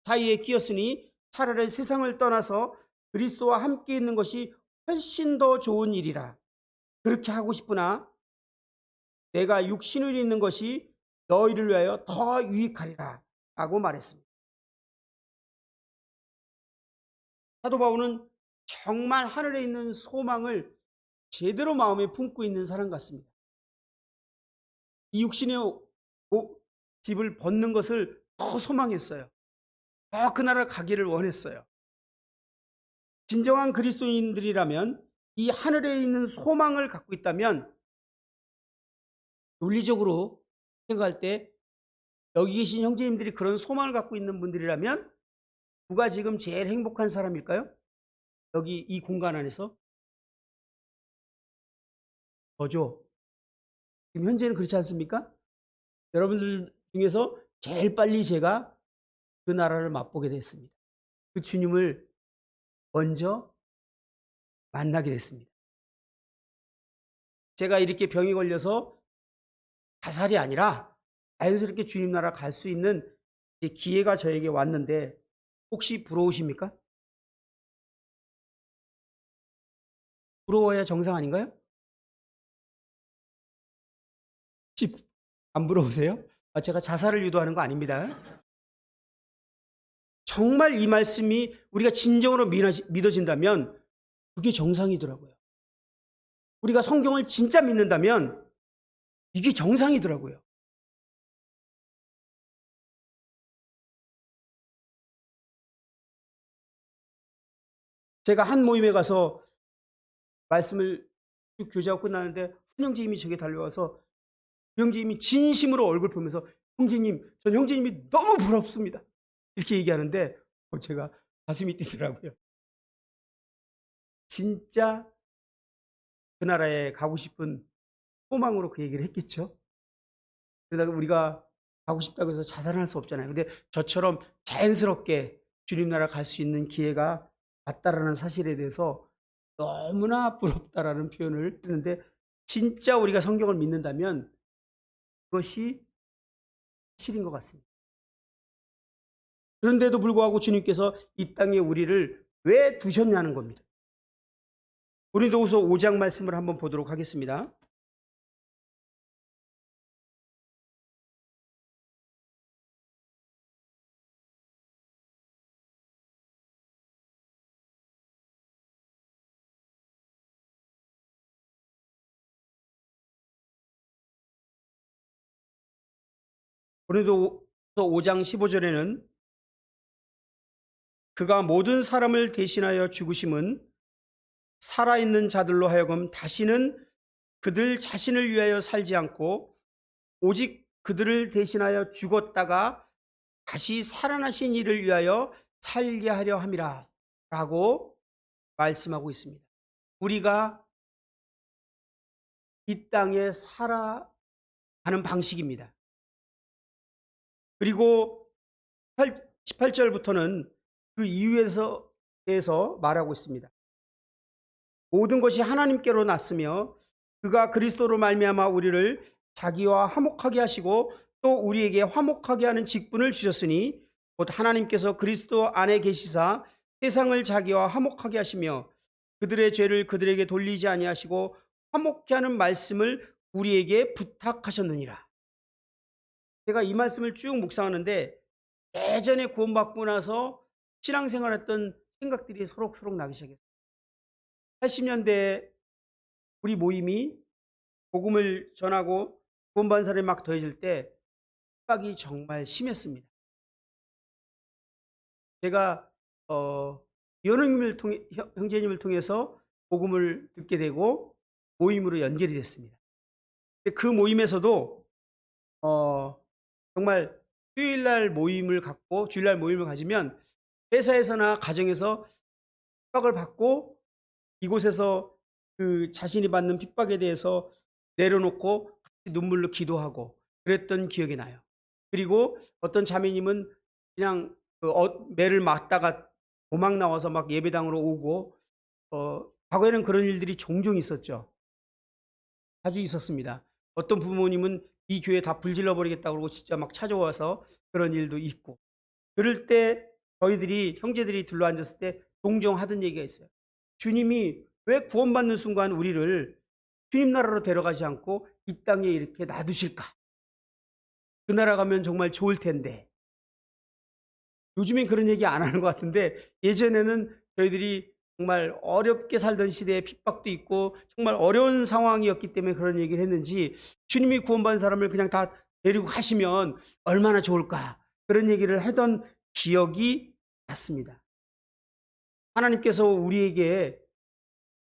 Speaker 1: 사이에 끼었으니 차라리 세상을 떠나서 그리스도와 함께 있는 것이 훨씬 더 좋은 일이라. 그렇게 하고 싶으나 내가 육신을 있는 것이 너희를 위하여 더 유익하리라 라고 말했습니다. 사도 바울은 정말 하늘에 있는 소망을 제대로 마음에 품고 있는 사람 같습니다. 이 육신의 집을 벗는 것을 더 소망했어요. 더 그 나라를 가기를 원했어요. 진정한 그리스도인들이라면 이 하늘에 있는 소망을 갖고 있다면 논리적으로 생각할 때 여기 계신 형제님들이 그런 소망을 갖고 있는 분들이라면 누가 지금 제일 행복한 사람일까요? 여기 이 공간 안에서? 저죠. 지금 현재는 그렇지 않습니까? 여러분들 중에서 제일 빨리 제가 그 나라를 맛보게 됐습니다. 그 주님을 먼저 만나게 됐습니다. 제가 이렇게 병이 걸려서 자살이 아니라 자연스럽게 주님 나라 갈 수 있는 기회가 저에게 왔는데 혹시 부러우십니까? 부러워야 정상 아닌가요? 혹시 안 부러우세요? 제가 자살을 유도하는 거 아닙니다. 정말 이 말씀이 우리가 진정으로 믿어진다면 그게 정상이더라고요. 우리가 성경을 진짜 믿는다면 이게 정상이더라고요. 제가 한 모임에 가서 말씀을 쭉 교제하고 끝나는데 한 형제님이 저게 달려와서 그 형제님이 진심으로 얼굴 보면서 형제님, 전 형제님이 너무 부럽습니다. 이렇게 얘기하는데 제가 가슴이 뛰더라고요. 진짜 그 나라에 가고 싶은 소망으로 그 얘기를 했겠죠. 그러다가 우리가 가고 싶다고 해서 자살할 수 없잖아요. 근데 저처럼 자연스럽게 주님 나라 갈 수 있는 기회가 왔다라는 사실에 대해서 너무나 부럽다라는 표현을 했는데 진짜 우리가 성경을 믿는다면 그것이 실인 것 같습니다. 그런데도 불구하고 주님께서 이 땅에 우리를 왜 두셨냐는 겁니다. 고린도후서 5장 말씀을 한번 보도록 하겠습니다. 고린도후서 5장 15절에는 그가 모든 사람을 대신하여 죽으심은 살아있는 자들로 하여금 다시는 그들 자신을 위하여 살지 않고 오직 그들을 대신하여 죽었다가 다시 살아나신 이를 위하여 살게 하려 함이라 라고 말씀하고 있습니다. 우리가 이 땅에 살아가는 방식입니다. 그리고 18절부터는 그 이유에 대해서 말하고 있습니다. 모든 것이 하나님께로 났으며 그가 그리스도로 말미암아 우리를 자기와 화목하게 하시고 또 우리에게 화목하게 하는 직분을 주셨으니 곧 하나님께서 그리스도 안에 계시사 세상을 자기와 화목하게 하시며 그들의 죄를 그들에게 돌리지 아니하시고 화목케 하는 말씀을 우리에게 부탁하셨느니라. 제가 이 말씀을 쭉 묵상하는데 예전에 구원받고 나서 신앙생활했던 생각들이 소록소록 나기 시작했어요. 80년대 우리 모임이 복음을 전하고 구원받은 사람이 막 더해질 때 핍박이 정말 심했습니다. 제가 연우님을 통해 형제님을 통해서 복음을 듣게 되고 모임으로 연결이 됐습니다. 그 모임에서도 정말 주일날 모임을 갖고 주일날 모임을 가지면 회사에서나 가정에서 핍박을 받고 이곳에서 그 자신이 받는 핍박에 대해서 내려놓고 같이 눈물로 기도하고 그랬던 기억이 나요. 그리고 어떤 자매님은 그냥 매를 맞다가 도망 나와서 막 예배당으로 오고 과거에는 그런 일들이 종종 있었죠. 자주 있었습니다. 어떤 부모님은 이 교회 다 불질러 버리겠다고 그러고 진짜 막 찾아와서 그런 일도 있고. 그럴 때 저희들이 형제들이 둘러앉았을 때 종종 하던 얘기가 있어요. 주님이 왜 구원받는 순간 우리를 주님 나라로 데려가지 않고 이 땅에 이렇게 놔두실까? 그 나라 가면 정말 좋을 텐데. 요즘엔 그런 얘기 안 하는 것 같은데 예전에는 저희들이 정말 어렵게 살던 시대에 핍박도 있고 정말 어려운 상황이었기 때문에 그런 얘기를 했는지 주님이 구원받은 사람을 그냥 다 데리고 가시면 얼마나 좋을까? 그런 얘기를 하던 기억이 났습니다. 하나님께서 우리에게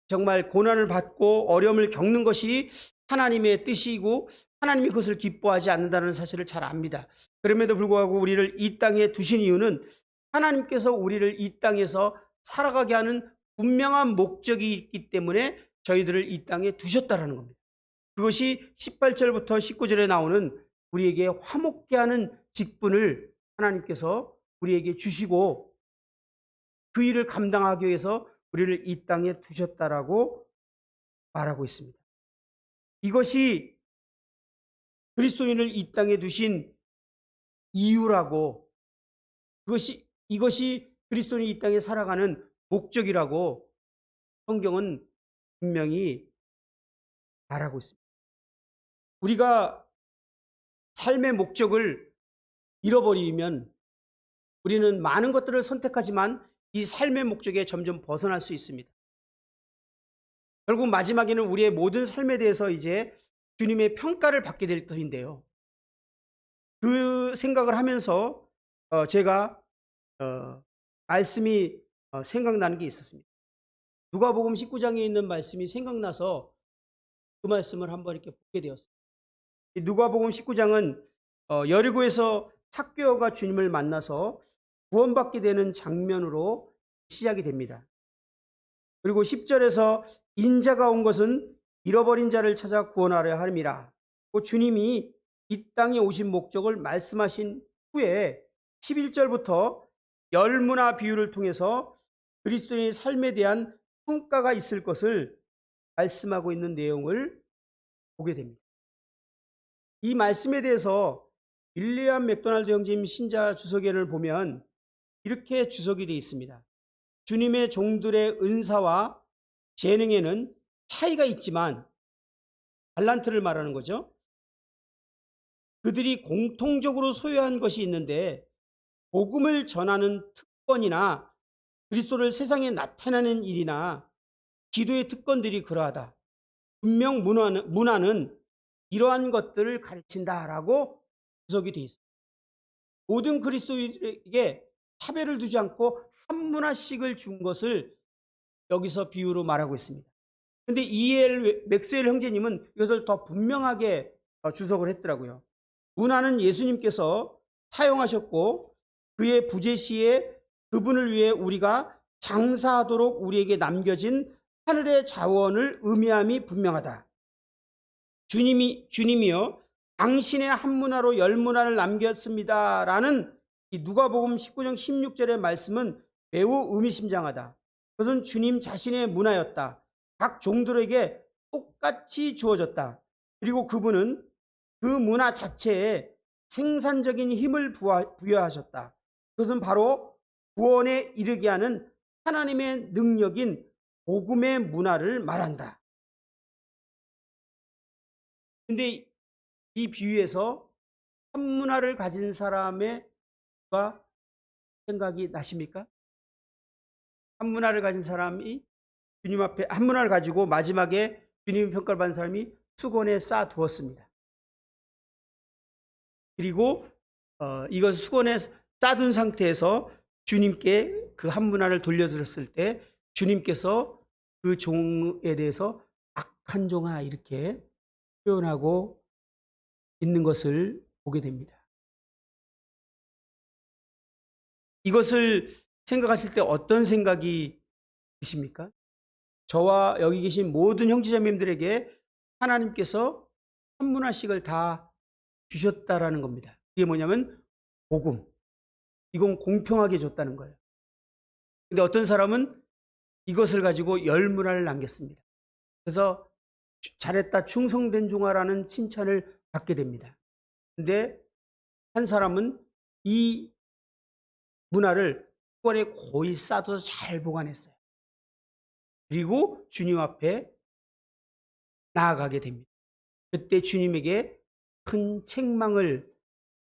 Speaker 1: 정말 고난을 받고 어려움을 겪는 것이 하나님의 뜻이고 하나님이 그것을 기뻐하지 않는다는 사실을 잘 압니다. 그럼에도 불구하고 우리를 이 땅에 두신 이유는 하나님께서 우리를 이 땅에서 살아가게 하는 분명한 목적이 있기 때문에 저희들을 이 땅에 두셨다는 겁니다. 그것이 18절부터 19절에 나오는 우리에게 화목케 하는 직분을 하나님께서 우리에게 주시고 그 일을 감당하기 위해서 우리를 이 땅에 두셨다라고 말하고 있습니다. 이것이 그리스도인을 이 땅에 두신 이유라고 이것이 그리스도인이 이 땅에 살아가는 목적이라고 성경은 분명히 말하고 있습니다. 우리가 삶의 목적을 잃어버리면 우리는 많은 것들을 선택하지만 이 삶의 목적에 점점 벗어날 수 있습니다. 결국 마지막에는 우리의 모든 삶에 대해서 이제 주님의 평가를 받게 될 터인데요. 그 생각을 하면서 제가 말씀이 생각나는 게 있었습니다. 누가복음 19장에 있는 말씀이 생각나서 그 말씀을 한번 이렇게 보게 되었습니다. 누가복음 19장은 여리고에서 삭개오가 주님을 만나서 구원받게 되는 장면으로 시작이 됩니다. 그리고 10절에서 인자가 온 것은 잃어버린 자를 찾아 구원하려 함이라. 주님이 이 땅에 오신 목적을 말씀하신 후에 11절부터 열무나 비유를 통해서 그리스도인의 삶에 대한 평가가 있을 것을 말씀하고 있는 내용을 보게 됩니다. 이 말씀에 대해서 윌리엄 맥도날드 형제님 신자 주석에를 보면 이렇게 주석이 되어 있습니다. 주님의 종들의 은사와 재능에는 차이가 있지만 달란트를 말하는 거죠. 그들이 공통적으로 소유한 것이 있는데 복음을 전하는 특권이나 그리스도를 세상에 나타내는 일이나 기도의 특권들이 그러하다. 분명 문화는 이러한 것들을 가르친다라고 주석이 되어 있습니다. 모든 그리스도인에게 차별을 두지 않고 한 문화씩을 준 것을 여기서 비유로 말하고 있습니다. 그런데 E.L. 맥스웰 형제님은 이것을 더 분명하게 주석을 했더라고요. 문화는 예수님께서 사용하셨고 그의 부재시에 그분을 위해 우리가 장사하도록 우리에게 남겨진 하늘의 자원을 의미함이 분명하다. 주님이요 당신의 한 문화로 열 문화를 남겼습니다라는 이 누가복음 19장 16절의 말씀은 매우 의미심장하다. 그것은 주님 자신의 문화였다. 각 종들에게 똑같이 주어졌다. 그리고 그분은 그 문화 자체에 생산적인 힘을 부여하셨다. 그것은 바로 구원에 이르게 하는 하나님의 능력인 복음의 문화를 말한다. 근데 이 비유에서 한 문화를 가진 사람의 생각이 나십니까? 한 문화를 가진 사람이 주님 앞에 한 문화를 가지고 마지막에 주님의 평가를 받은 사람이 수건에 쌓아 두었습니다. 그리고 이것을 수건에 쌓아둔 상태에서 주님께 그 한 문화를 돌려드렸을 때 주님께서 그 종에 대해서 악한 종아 이렇게 표현하고 있는 것을 보게 됩니다. 이것을 생각하실 때 어떤 생각이 드십니까? 저와 여기 계신 모든 형제자매님들에게 하나님께서 한 문화씩을 다 주셨다라는 겁니다. 이게 뭐냐면 복음. 이건 공평하게 줬다는 거예요. 근데 어떤 사람은 이것을 가지고 열 문화를 남겼습니다. 그래서 잘했다 충성된 종아라는 칭찬을 받게 됩니다. 근데 한 사람은 이 문화를 수건에 고이 싸둬서 잘 보관했어요. 그리고 주님 앞에 나아가게 됩니다. 그때 주님에게 큰 책망을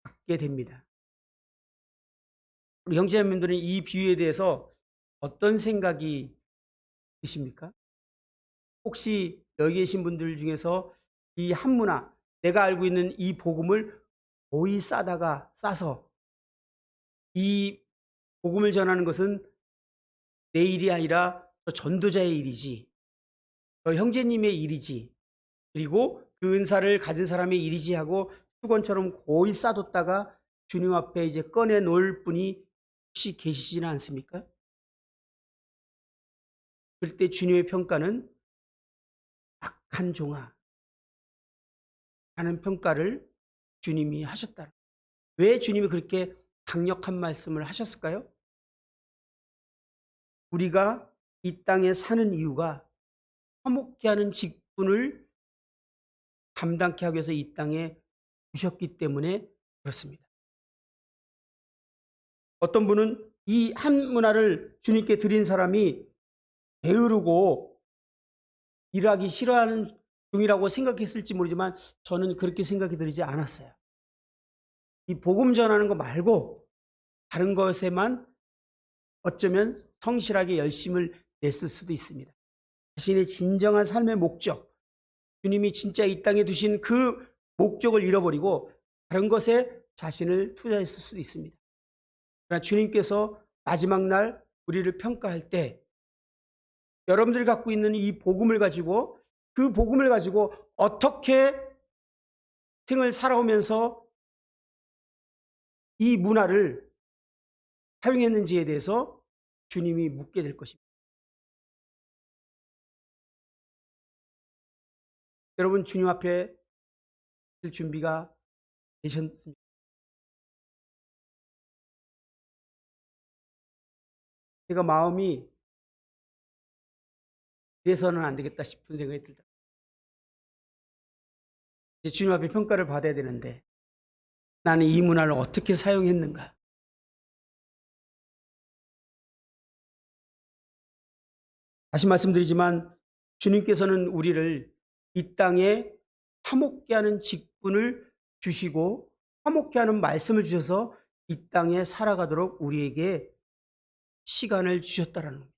Speaker 1: 받게 됩니다. 우리 형제자매님들은 이 비유에 대해서 어떤 생각이 드십니까? 혹시 여기 계신 분들 중에서 이 한 문화, 내가 알고 있는 이 복음을 고이 싸서 이 복음을 전하는 것은 내 일이 아니라 저 전도자의 일이지, 저 형제님의 일이지, 그리고 그 은사를 가진 사람의 일이지 하고 수건처럼 고이 싸뒀다가 주님 앞에 이제 꺼내 놓을 분이 혹시 계시지는 않습니까? 그럴 때 주님의 평가는 악한 종아 라는 평가를 주님이 하셨다. 왜 주님이 그렇게 강력한 말씀을 하셨을까요? 우리가 이 땅에 사는 이유가 화목케 하는 직분을 감당케 하기 위해서 이 땅에 주셨기 때문에 그렇습니다. 어떤 분은 이 한 문화를 주님께 드린 사람이 게으르고 일하기 싫어하는 종이라고 생각했을지 모르지만 저는 그렇게 생각이 들지 않았어요. 이 복음 전하는 거 말고 다른 것에만 어쩌면 성실하게 열심을 냈을 수도 있습니다. 자신의 진정한 삶의 목적, 주님이 진짜 이 땅에 두신 그 목적을 잃어버리고 다른 것에 자신을 투자했을 수도 있습니다. 그러나 주님께서 마지막 날 우리를 평가할 때 여러분들이 갖고 있는 이 복음을 가지고 그 복음을 가지고 어떻게 생을 살아오면서 이 문화를 사용했는지에 대해서 주님이 묻게 될 것입니다. 여러분 주님 앞에 설 준비가 되셨습니까? 제가 마음이 이래서는 안 되겠다 싶은 생각이 들다. 이제 주님 앞에 평가를 받아야 되는데 나는 이 문화를 어떻게 사용했는가? 다시 말씀드리지만 주님께서는 우리를 이 땅에 화목케 하는 직분을 주시고 화목케 하는 말씀을 주셔서 이 땅에 살아가도록 우리에게 시간을 주셨다라는 겁니다.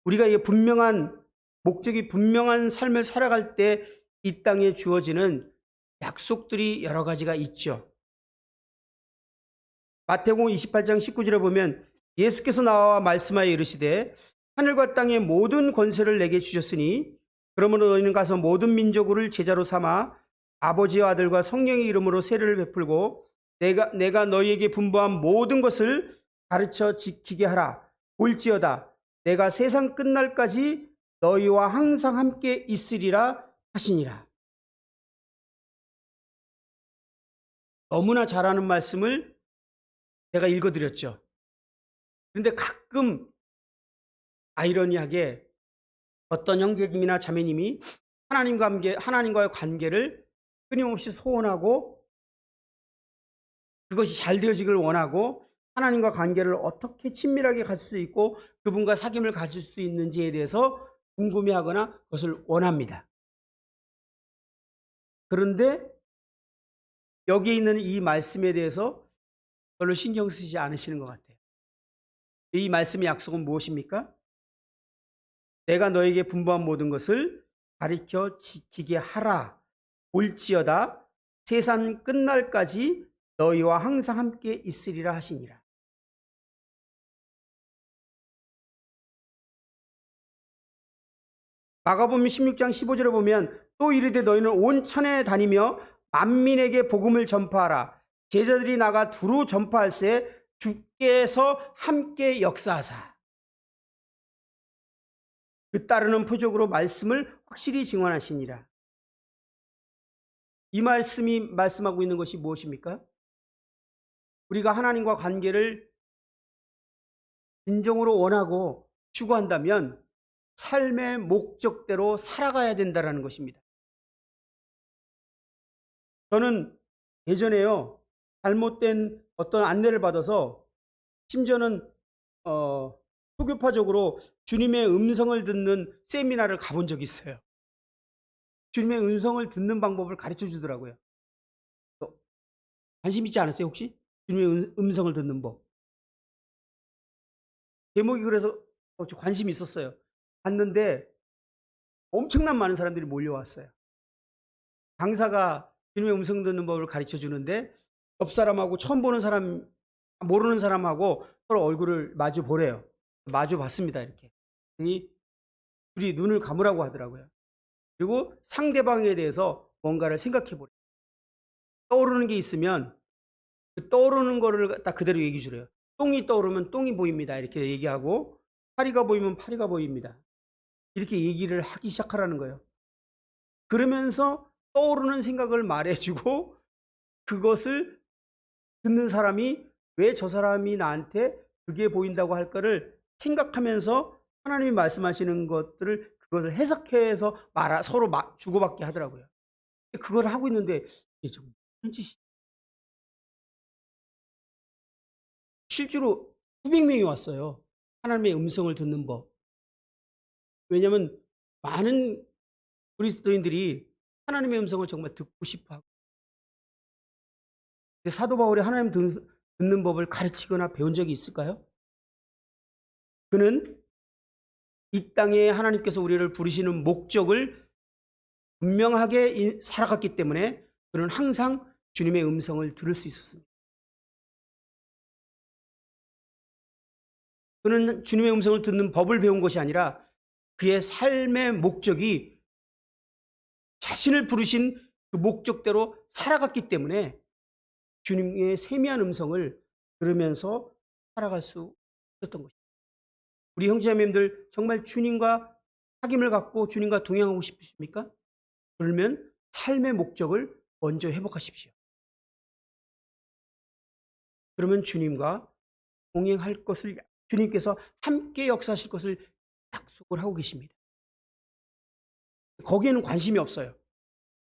Speaker 1: 우리가 이 분명한 목적이 분명한 삶을 살아갈 때 이 땅에 주어지는 약속들이 여러 가지가 있죠. 마태복음 28장 19절에 보면 예수께서 나와 말씀하여 이르시되 하늘과 땅의 모든 권세를 내게 주셨으니 그러므로 너희는 가서 모든 민족을 제자로 삼아 아버지와 아들과 성령의 이름으로 세례를 베풀고 내가 너희에게 분부한 모든 것을 가르쳐 지키게 하라. 볼지어다 내가 세상 끝날까지 너희와 항상 함께 있으리라 하시니라. 너무나 잘하는 말씀을 제가 읽어드렸죠. 그런데 가끔 아이러니하게 어떤 형제님이나 자매님이 하나님과의 관계를 끊임없이 소원하고 그것이 잘 되어지길 원하고 하나님과 관계를 어떻게 친밀하게 가질 수 있고 그분과 사귐을 가질 수 있는지에 대해서 궁금해하거나 그것을 원합니다. 그런데 여기에 있는 이 말씀에 대해서 별로 신경 쓰지 않으시는 것 같아요. 이 말씀의 약속은 무엇입니까? 내가 너에게 분부한 모든 것을 가르쳐 지키게 하라. 올지어다 세상 끝날까지 너희와 항상 함께 있으리라 하시니라. 마가복음 16장 15절에 보면 또 이르되 너희는 온 천에 다니며 만민에게 복음을 전파하라. 제자들이 나가 두루 전파할새 주께서 함께 역사하사. 그 따르는 표적으로 말씀을 확실히 증언하시니라. 이 말씀이 말씀하고 있는 것이 무엇입니까? 우리가 하나님과 관계를 진정으로 원하고 추구한다면 삶의 목적대로 살아가야 된다는 것입니다. 저는 예전에요, 잘못된 어떤 안내를 받아서 심지어는 소교파적으로 주님의 음성을 듣는 세미나를 가본 적이 있어요. 주님의 음성을 듣는 방법을 가르쳐 주더라고요. 관심 있지 않으세요, 혹시? 주님의 음성을 듣는 법. 제목이 그래서 관심이 있었어요. 갔는데 엄청난 많은 사람들이 몰려왔어요. 강사가 주님의 음성 듣는 법을 가르쳐 주는데 옆 사람하고 처음 보는 사람, 모르는 사람하고 서로 얼굴을 마주 보래요. 마주 봤습니다, 이렇게. 둘이 눈을 감으라고 하더라고요. 그리고 상대방에 대해서 뭔가를 생각해 보래요. 떠오르는 게 있으면 그 떠오르는 거를 딱 그대로 얘기해 주래요. 똥이 떠오르면 똥이 보입니다. 이렇게 얘기하고 파리가 보이면 파리가 보입니다. 이렇게 얘기를 하기 시작하라는 거예요. 그러면서 떠오르는 생각을 말해주고 그것을 듣는 사람이 왜 저 사람이 나한테 그게 보인다고 할까를 생각하면서 하나님이 말씀하시는 것들을 그것을 해석해서 서로 주고받게 하더라고요. 그걸 하고 있는데 이게 좀 무슨 짓이 실제로 수백 명이 왔어요. 하나님의 음성을 듣는 법. 왜냐하면 많은 그리스도인들이 하나님의 음성을 정말 듣고 싶어하고 사도 바울이 하나님 듣는 법을 가르치거나 배운 적이 있을까요? 그는 이 땅에 하나님께서 우리를 부르시는 목적을 분명하게 살아갔기 때문에 그는 항상 주님의 음성을 들을 수 있었습니다. 그는 주님의 음성을 듣는 법을 배운 것이 아니라 그의 삶의 목적이 자신을 부르신 그 목적대로 살아갔기 때문에 주님의 세미한 음성을 들으면서 살아갈 수 있었던 것입니다. 우리 형제자매님들 정말 주님과 사귐을 갖고 주님과 동행하고 싶으십니까? 그러면 삶의 목적을 먼저 회복하십시오. 그러면 주님과 동행할 것을 주님께서 함께 역사하실 것을 약속을 하고 계십니다. 거기에는 관심이 없어요.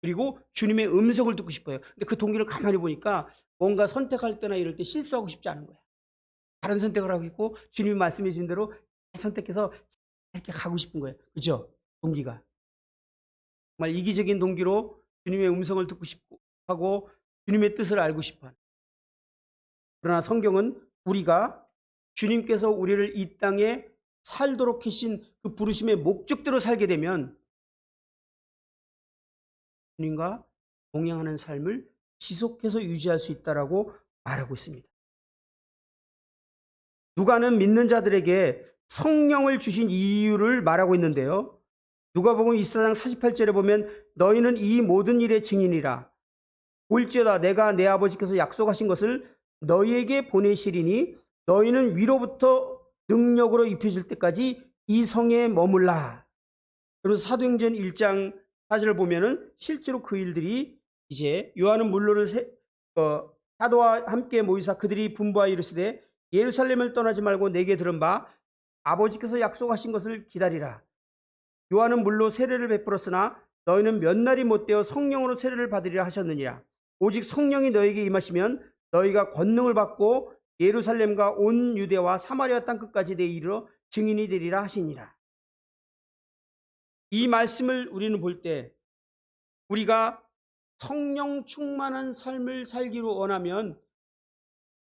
Speaker 1: 그리고 주님의 음성을 듣고 싶어요. 근데 그 동기를 가만히 보니까 뭔가 선택할 때나 이럴 때 실수하고 싶지 않은 거야. 다른 선택을 하고 있고 주님이 말씀해 주신 대로 선택해서 이렇게 가고 싶은 거예요. 그죠? 동기가. 정말 이기적인 동기로 주님의 음성을 듣고 싶고 하고 주님의 뜻을 알고 싶어 하는. 그러나 성경은 우리가 주님께서 우리를 이 땅에 살도록 하신 그 부르심의 목적대로 살게 되면 주님과 동행하는 삶을 지속해서 유지할 수 있다라고 말하고 있습니다. 누가는 믿는 자들에게 성령을 주신 이유를 말하고 있는데요. 누가복음 24장 48절에 보면 너희는 이 모든 일의 증인이라. 올지어다 내가 내 아버지께서 약속하신 것을 너희에게 보내시리니 너희는 위로부터 능력으로 입혀질 때까지 이 성에 머물라. 그러면서 사도행전 1장 4절을 보면은 실제로 그 일들이 이제 요한은 물론을 사도와 함께 모이사 그들이 분부하여 이르시되 예루살렘을 떠나지 말고 내게 들은 바 아버지께서 약속하신 것을 기다리라. 요한은 물로 세례를 베풀었으나 너희는 몇 날이 못되어 성령으로 세례를 받으리라 하셨느니라. 오직 성령이 너희에게 임하시면 너희가 권능을 받고 예루살렘과 온 유대와 사마리아 땅끝까지 내 이르러 증인이 되리라 하시니라. 이 말씀을 우리는 볼 때 우리가 성령 충만한 삶을 살기로 원하면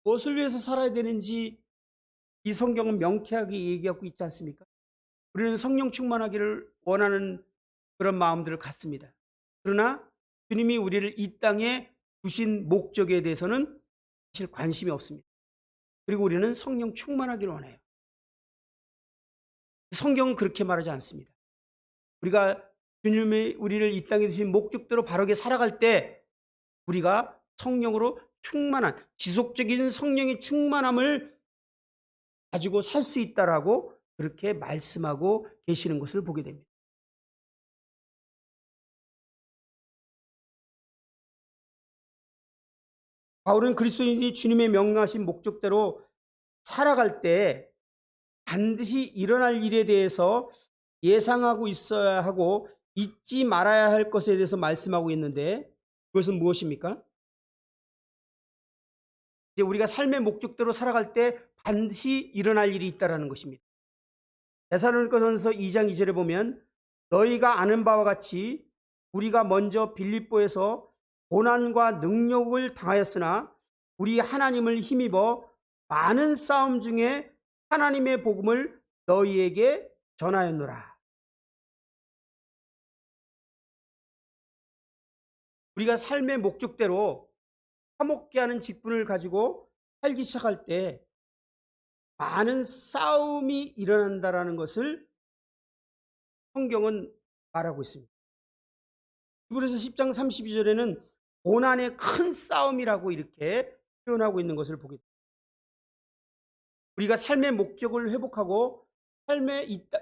Speaker 1: 무엇을 위해서 살아야 되는지 이 성경은 명쾌하게 얘기하고 있지 않습니까? 우리는 성령 충만하기를 원하는 그런 마음들을 갖습니다. 그러나 주님이 우리를 이 땅에 두신 목적에 대해서는 사실 관심이 없습니다. 그리고 우리는 성령 충만하기를 원해요. 성경은 그렇게 말하지 않습니다. 우리가 주님이 우리를 이 땅에 두신 목적대로 바르게 살아갈 때 우리가 성령으로 충만한, 지속적인 성령의 충만함을 가지고 살 수 있다라고 그렇게 말씀하고 계시는 것을 보게 됩니다. 바울은 그리스도인이 주님의 명령하신 목적대로 살아갈 때 반드시 일어날 일에 대해서 예상하고 있어야 하고 잊지 말아야 할 것에 대해서 말씀하고 있는데 그것은 무엇입니까? 이제 우리가 삶의 목적대로 살아갈 때 반드시 일어날 일이 있다라는 것입니다. 데살로니가전서 2장 2절에 보면 너희가 아는 바와 같이 우리가 먼저 빌립보에서 고난과 능력을 당하였으나 우리 하나님을 힘입어 많은 싸움 중에 하나님의 복음을 너희에게 전하였노라. 우리가 삶의 목적대로 화목케 하는 직분을 가지고 살기 시작할 때 많은 싸움이 일어난다라는 것을 성경은 말하고 있습니다. 히브리서 10장 32절에는 고난의 큰 싸움이라고 이렇게 표현하고 있는 것을 보게 됩니다. 우리가 삶의 목적을 회복하고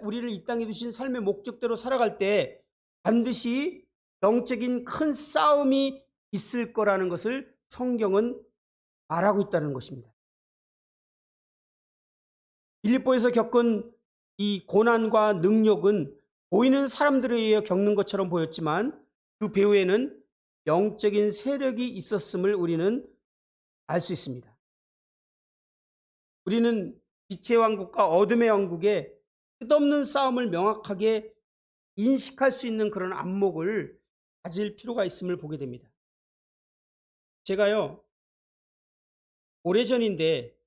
Speaker 1: 우리를 이 땅에 두신 삶의 목적대로 살아갈 때 반드시 영적인 큰 싸움이 있을 거라는 것을 성경은 말하고 있다는 것입니다. 빌립보에서 겪은 이 고난과 능력은 보이는 사람들에 의해 겪는 것처럼 보였지만 그 배후에는 영적인 세력이 있었음을 우리는 알 수 있습니다. 우리는 빛의 왕국과 어둠의 왕국의 끝없는 싸움을 명확하게 인식할 수 있는 그런 안목을 가질 필요가 있음을 보게 됩니다. 제가요, 오래전인데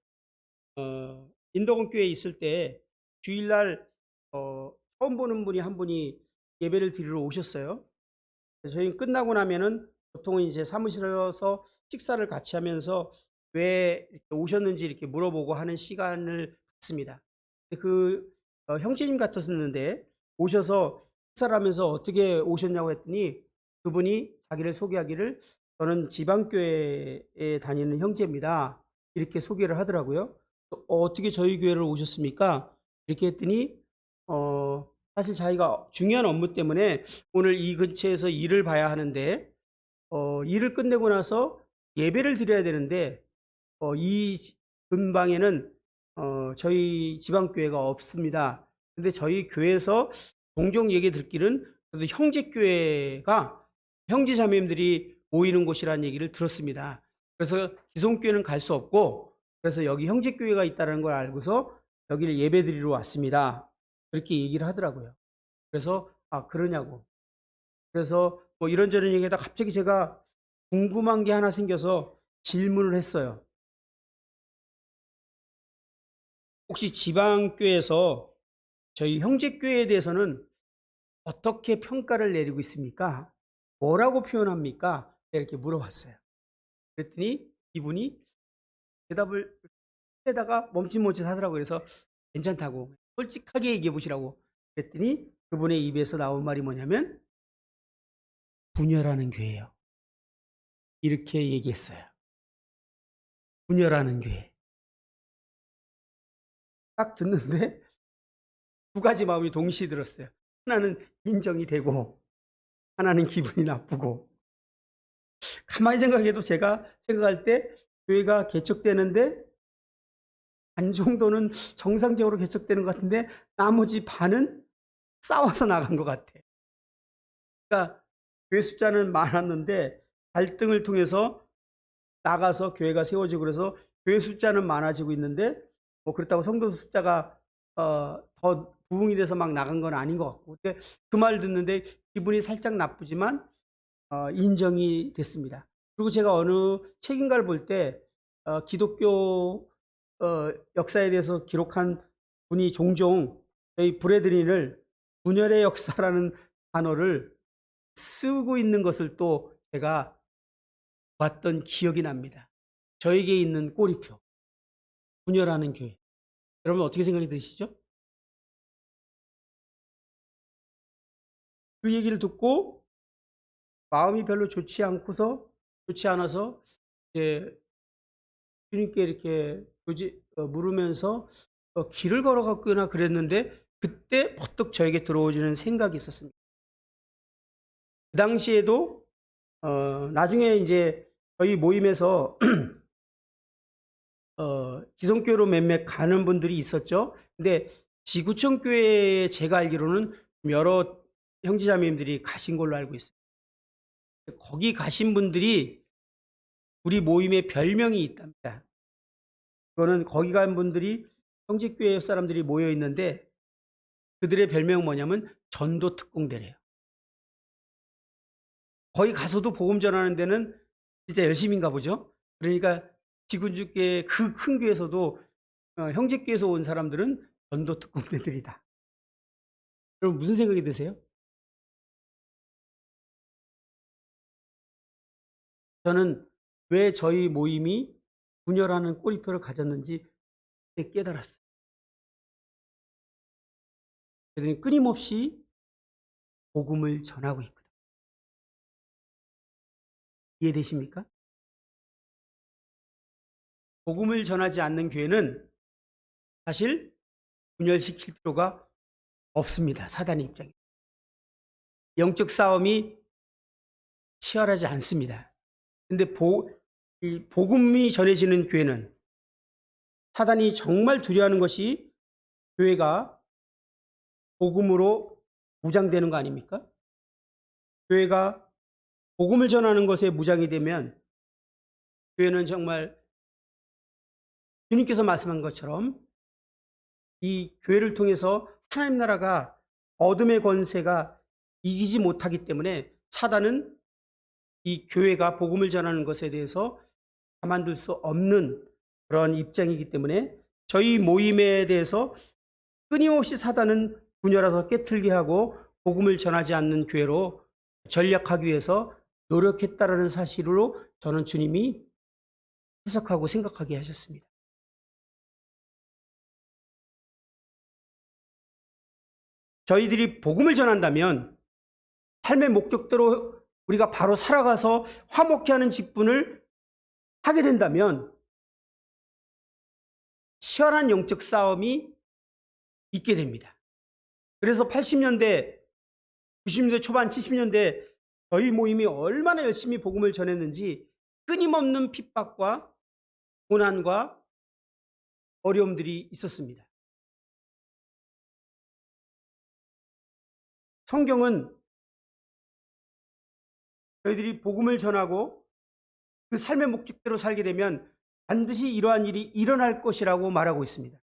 Speaker 1: 인도건 교회에 있을 때 주일날 처음 보는 분이 한 분이 예배를 드리러 오셨어요. 저희 끝나고 나면은 보통은 이제 사무실에서 식사를 같이 하면서 왜 이렇게 오셨는지 이렇게 물어보고 하는 시간을 갖습니다. 그 형제님 같았는데 오셔서 식사를 하면서 어떻게 오셨냐고 했더니 그분이 자기를 소개하기를 저는 지방교회에 다니는 형제입니다. 이렇게 소개를 하더라고요. 어떻게 저희 교회를 오셨습니까? 이렇게 했더니 사실 자기가 중요한 업무 때문에 오늘 이 근처에서 일을 봐야 하는데 일을 끝내고 나서 예배를 드려야 되는데 이 근방에는 저희 지방교회가 없습니다. 근데 저희 교회에서 종종 얘기 듣기는 그래도 형제교회가 형제자매님들이 모이는 곳이라는 얘기를 들었습니다. 그래서 기성교회는 갈 수 없고 그래서 여기 형제교회가 있다는 걸 알고서 여기를 예배 드리러 왔습니다. 그렇게 얘기를 하더라고요. 그래서 그러냐고. 그래서 뭐 이런저런 얘기하다 갑자기 제가 궁금한 게 하나 생겨서 질문을 했어요. 혹시 지방교회에서 저희 형제교회에 대해서는 어떻게 평가를 내리고 있습니까? 뭐라고 표현합니까? 이렇게 물어봤어요. 그랬더니 이분이 대답을 하다가 멈칫멈칫 하더라고요. 그래서 괜찮다고 솔직하게 얘기해 보시라고 그랬더니 그분의 입에서 나온 말이 뭐냐면 분열하는 교회예요. 이렇게 얘기했어요. 분열하는 교회. 딱 듣는데 두 가지 마음이 동시에 들었어요. 하나는 인정이 되고 하나는 기분이 나쁘고. 가만히 생각해도 제가 생각할 때 교회가 개척되는데 반 정도는 정상적으로 개척되는 것 같은데 나머지 반은 싸워서 나간 것 같아. 그러니까 교회 숫자는 많았는데 갈등을 통해서 나가서 교회가 세워지고 그래서 교회 숫자는 많아지고 있는데 뭐 그렇다고 성도 숫자가 더 부흥이 돼서 막 나간 건 아닌 것 같고, 근데 그 말 듣는데 기분이 살짝 나쁘지만 인정이 됐습니다. 그리고 제가 어느 책인가를 볼 때 기독교 역사에 대해서 기록한 분이 종종 저희 브레드린을 분열의 역사라는 단어를 쓰고 있는 것을 또 제가 봤던 기억이 납니다. 저에게 있는 꼬리표, 분열하는 교회. 여러분 어떻게 생각이 드시죠? 그 얘기를 듣고 마음이 별로 좋지 않아서 이제 주님께 이렇게 물으면서 길을 걸어갔거나 그랬는데 그때 퍼뜩 저에게 들어오지는 생각이 있었습니다. 그 당시에도 나중에 이제 저희 모임에서 기성교회로 몇몇 가는 분들이 있었죠. 근데 지구촌 교회에 제가 알기로는 여러 형제자매님들이 가신 걸로 알고 있어요. 거기 가신 분들이 우리 모임에 별명이 있답니다. 그거는 거기 간 분들이 형제교회 사람들이 모여 있는데 그들의 별명은 뭐냐면 전도 특공대래요. 거기 가서도 복음 전하는 데는 진짜 열심인가 보죠. 그러니까 지구촌교회 그 큰 교회에서도 형제교회에서 온 사람들은 전도 특공대들이다. 여러분 무슨 생각이 드세요? 저는 왜 저희 모임이 분열하는 꼬리표를 가졌는지 깨달았어요. 그랬더니 끊임없이 복음을 전하고 있거든. 이해되십니까? 복음을 전하지 않는 교회는 사실 분열시킬 필요가 없습니다. 사단의 입장에. 영적 싸움이 치열하지 않습니다. 근데 복음이 전해지는 교회는 사단이 정말 두려워하는 것이 교회가 복음으로 무장되는 거 아닙니까? 교회가 복음을 전하는 것에 무장이 되면 교회는 정말 주님께서 말씀한 것처럼 이 교회를 통해서 하나님 나라가 어둠의 권세가 이기지 못하기 때문에 사단은 이 교회가 복음을 전하는 것에 대해서 가만둘 수 없는 그런 입장이기 때문에 저희 모임에 대해서 끊임없이 사단은 분열해서 깨틀게 하고 복음을 전하지 않는 교회로 전략하기 위해서 노력했다라는 사실로 저는 주님이 해석하고 생각하게 하셨습니다. 저희들이 복음을 전한다면 삶의 목적대로 우리가 바로 살아가서 화목케 하는 직분을 하게 된다면 치열한 영적 싸움이 있게 됩니다. 그래서 80년대, 90년대 초반, 70년대 저희 모임이 얼마나 열심히 복음을 전했는지 끊임없는 핍박과 고난과 어려움들이 있었습니다. 성경은 저희들이 복음을 전하고 그 삶의 목적대로 살게 되면 반드시 이러한 일이 일어날 것이라고 말하고 있습니다.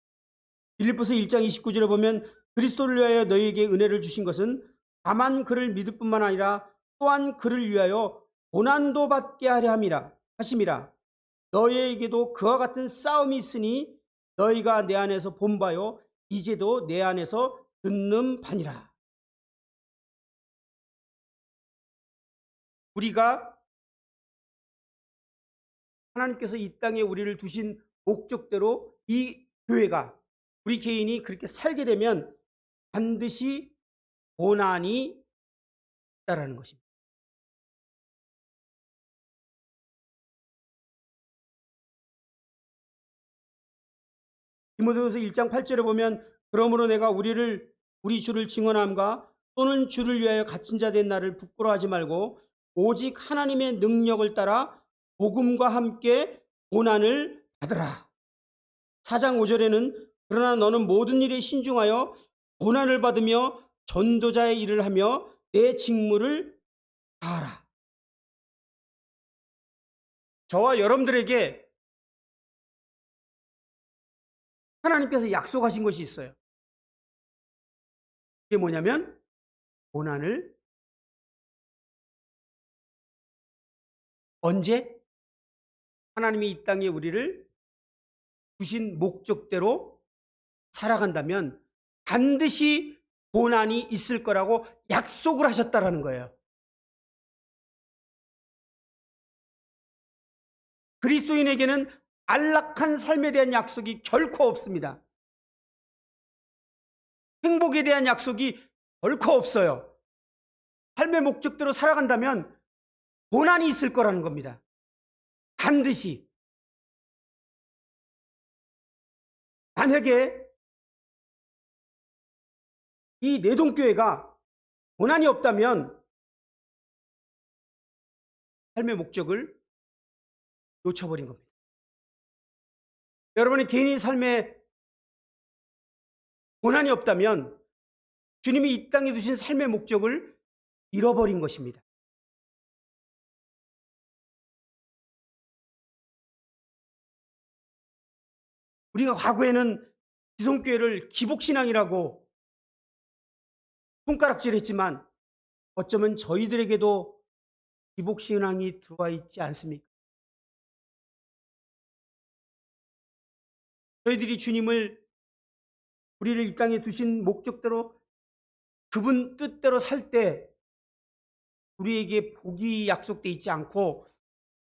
Speaker 1: 빌립보서 1장 29절에 보면 그리스도를 위하여 너희에게 은혜를 주신 것은 다만 그를 믿을 뿐만 아니라 또한 그를 위하여 고난도 받게 하려 하심이라. 너희에게도 그와 같은 싸움이 있으니 너희가 내 안에서 본 바요 이제도 내 안에서 듣는 바니라. 우리가 하나님께서 이 땅에 우리를 두신 목적대로 이 교회가 우리 개인이 그렇게 살게 되면 반드시 고난이 있다라는 것입니다. 디모데후서 1장 8절에 보면 그러므로 내가 우리 주를 증언함과 또는 주를 위하여 갇힌 자 된 나를 부끄러워하지 말고 오직 하나님의 능력을 따라 복음과 함께 고난을 받으라. 4장 5절에는 그러나 너는 모든 일에 신중하여 고난을 받으며 전도자의 일을 하며 내 직무를 다하라. 저와 여러분들에게 하나님께서 약속하신 것이 있어요. 그게 뭐냐면 고난을 언제? 하나님이 이 땅에 우리를 주신 목적대로 살아간다면 반드시 고난이 있을 거라고 약속을 하셨다라는 거예요. 그리스도인에게는 안락한 삶에 대한 약속이 결코 없습니다. 행복에 대한 약속이 결코 없어요. 삶의 목적대로 살아간다면 고난이 있을 거라는 겁니다. 반드시. 만약에 이 내동교회가 고난이 없다면 삶의 목적을 놓쳐버린 겁니다. 여러분의 개인의 삶에 고난이 없다면 주님이 이 땅에 두신 삶의 목적을 잃어버린 것입니다. 우리가 과거에는 지성교회를 기복신앙이라고 손가락질했지만 어쩌면 저희들에게도 기복신앙이 들어와 있지 않습니까? 저희들이 우리를 이 땅에 두신 목적대로 그분 뜻대로 살 때 우리에게 복이 약속돼 있지 않고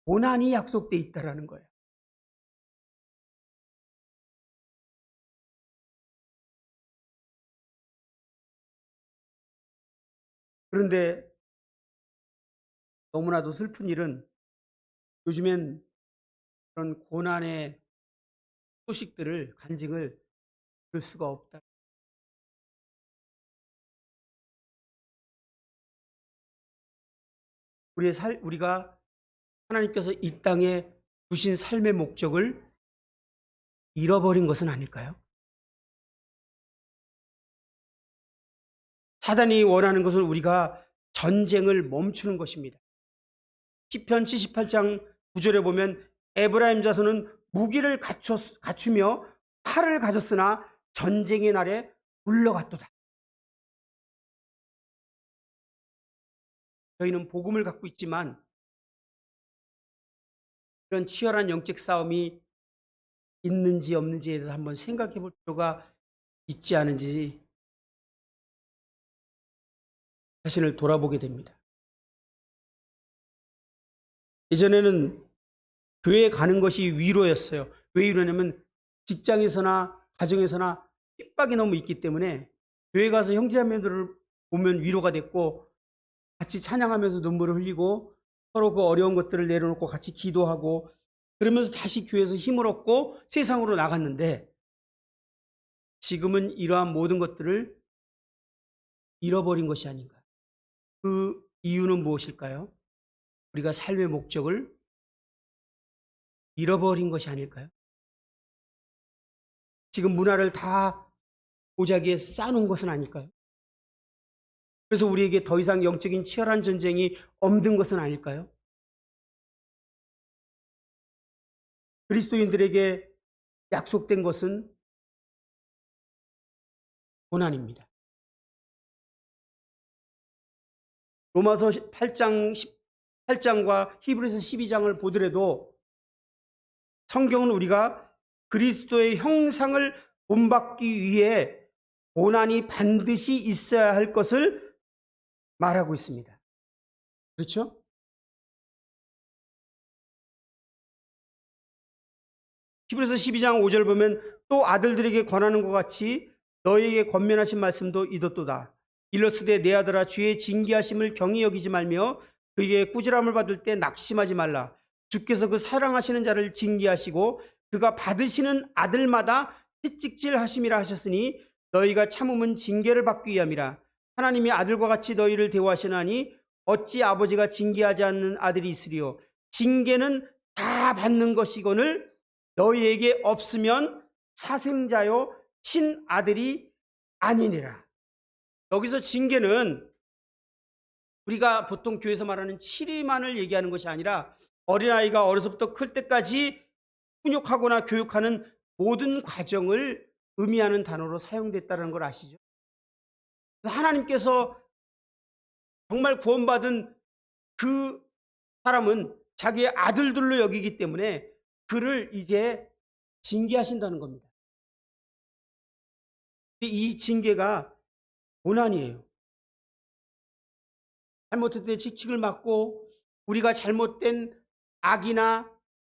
Speaker 1: 고난이 약속돼 있다라는 거예요. 그런데 너무나도 슬픈 일은 요즘엔 그런 고난의 소식들을, 간증을 들을 수가 없다. 우리가 하나님께서 이 땅에 두신 삶의 목적을 잃어버린 것은 아닐까요? 사단이 원하는 것은 우리가 전쟁을 멈추는 것입니다. 시편 78장 9절에 보면 에브라임 자손은 무기를 갖추며 칼을 가졌으나 전쟁의 날에 물러갔도다. 저희는 복음을 갖고 있지만 이런 치열한 영적 싸움이 있는지 없는지에 대해서 한번 생각해 볼 필요가 있지 않은지 자신을 돌아보게 됩니다. 예전에는 교회에 가는 것이 위로였어요. 왜 이러냐면 직장에서나 가정에서나 핍박이 너무 있기 때문에 교회 가서 형제자매들을 보면 위로가 됐고 같이 찬양하면서 눈물을 흘리고 서로 그 어려운 것들을 내려놓고 같이 기도하고 그러면서 다시 교회에서 힘을 얻고 세상으로 나갔는데 지금은 이러한 모든 것들을 잃어버린 것이 아닌가. 그 이유는 무엇일까요? 우리가 삶의 목적을 잃어버린 것이 아닐까요? 지금 문화를 다 보자기에 쌓아놓은 것은 아닐까요? 그래서 우리에게 더 이상 영적인 치열한 전쟁이 없는 것은 아닐까요? 그리스도인들에게 약속된 것은 고난입니다. 로마서 8장과 히브리서 12장을 보더라도 성경은 우리가 그리스도의 형상을 본받기 위해 고난이 반드시 있어야 할 것을 말하고 있습니다. 그렇죠? 히브리서 12장 5절 보면 또 아들들에게 권하는 것 같이 너희에게 권면하신 말씀도 이렇도다. 일러스되 내 아들아 주의 징계하심을 경히 여기지 말며 그에게 꾸지람을 받을 때 낙심하지 말라. 주께서 그 사랑하시는 자를 징계하시고 그가 받으시는 아들마다 채찍질 하심이라 하셨으니 너희가 참음은 징계를 받기 위함이라. 하나님이 아들과 같이 너희를 대우하시나니 어찌 아버지가 징계하지 않는 아들이 있으리요. 징계는 다 받는 것이거늘 너희에게 없으면 사생자요 친아들이 아니니라. 여기서 징계는 우리가 보통 교회에서 말하는 치리만을 얘기하는 것이 아니라 어린아이가 어려서부터 클 때까지 훈육하거나 교육하는 모든 과정을 의미하는 단어로 사용됐다는 걸 아시죠? 그래서 하나님께서 정말 구원받은 그 사람은 자기의 아들들로 여기기 때문에 그를 이제 징계하신다는 겁니다. 이 징계가 고난이에요. 잘못할 때 칙칙을 맞고 우리가 잘못된 악이나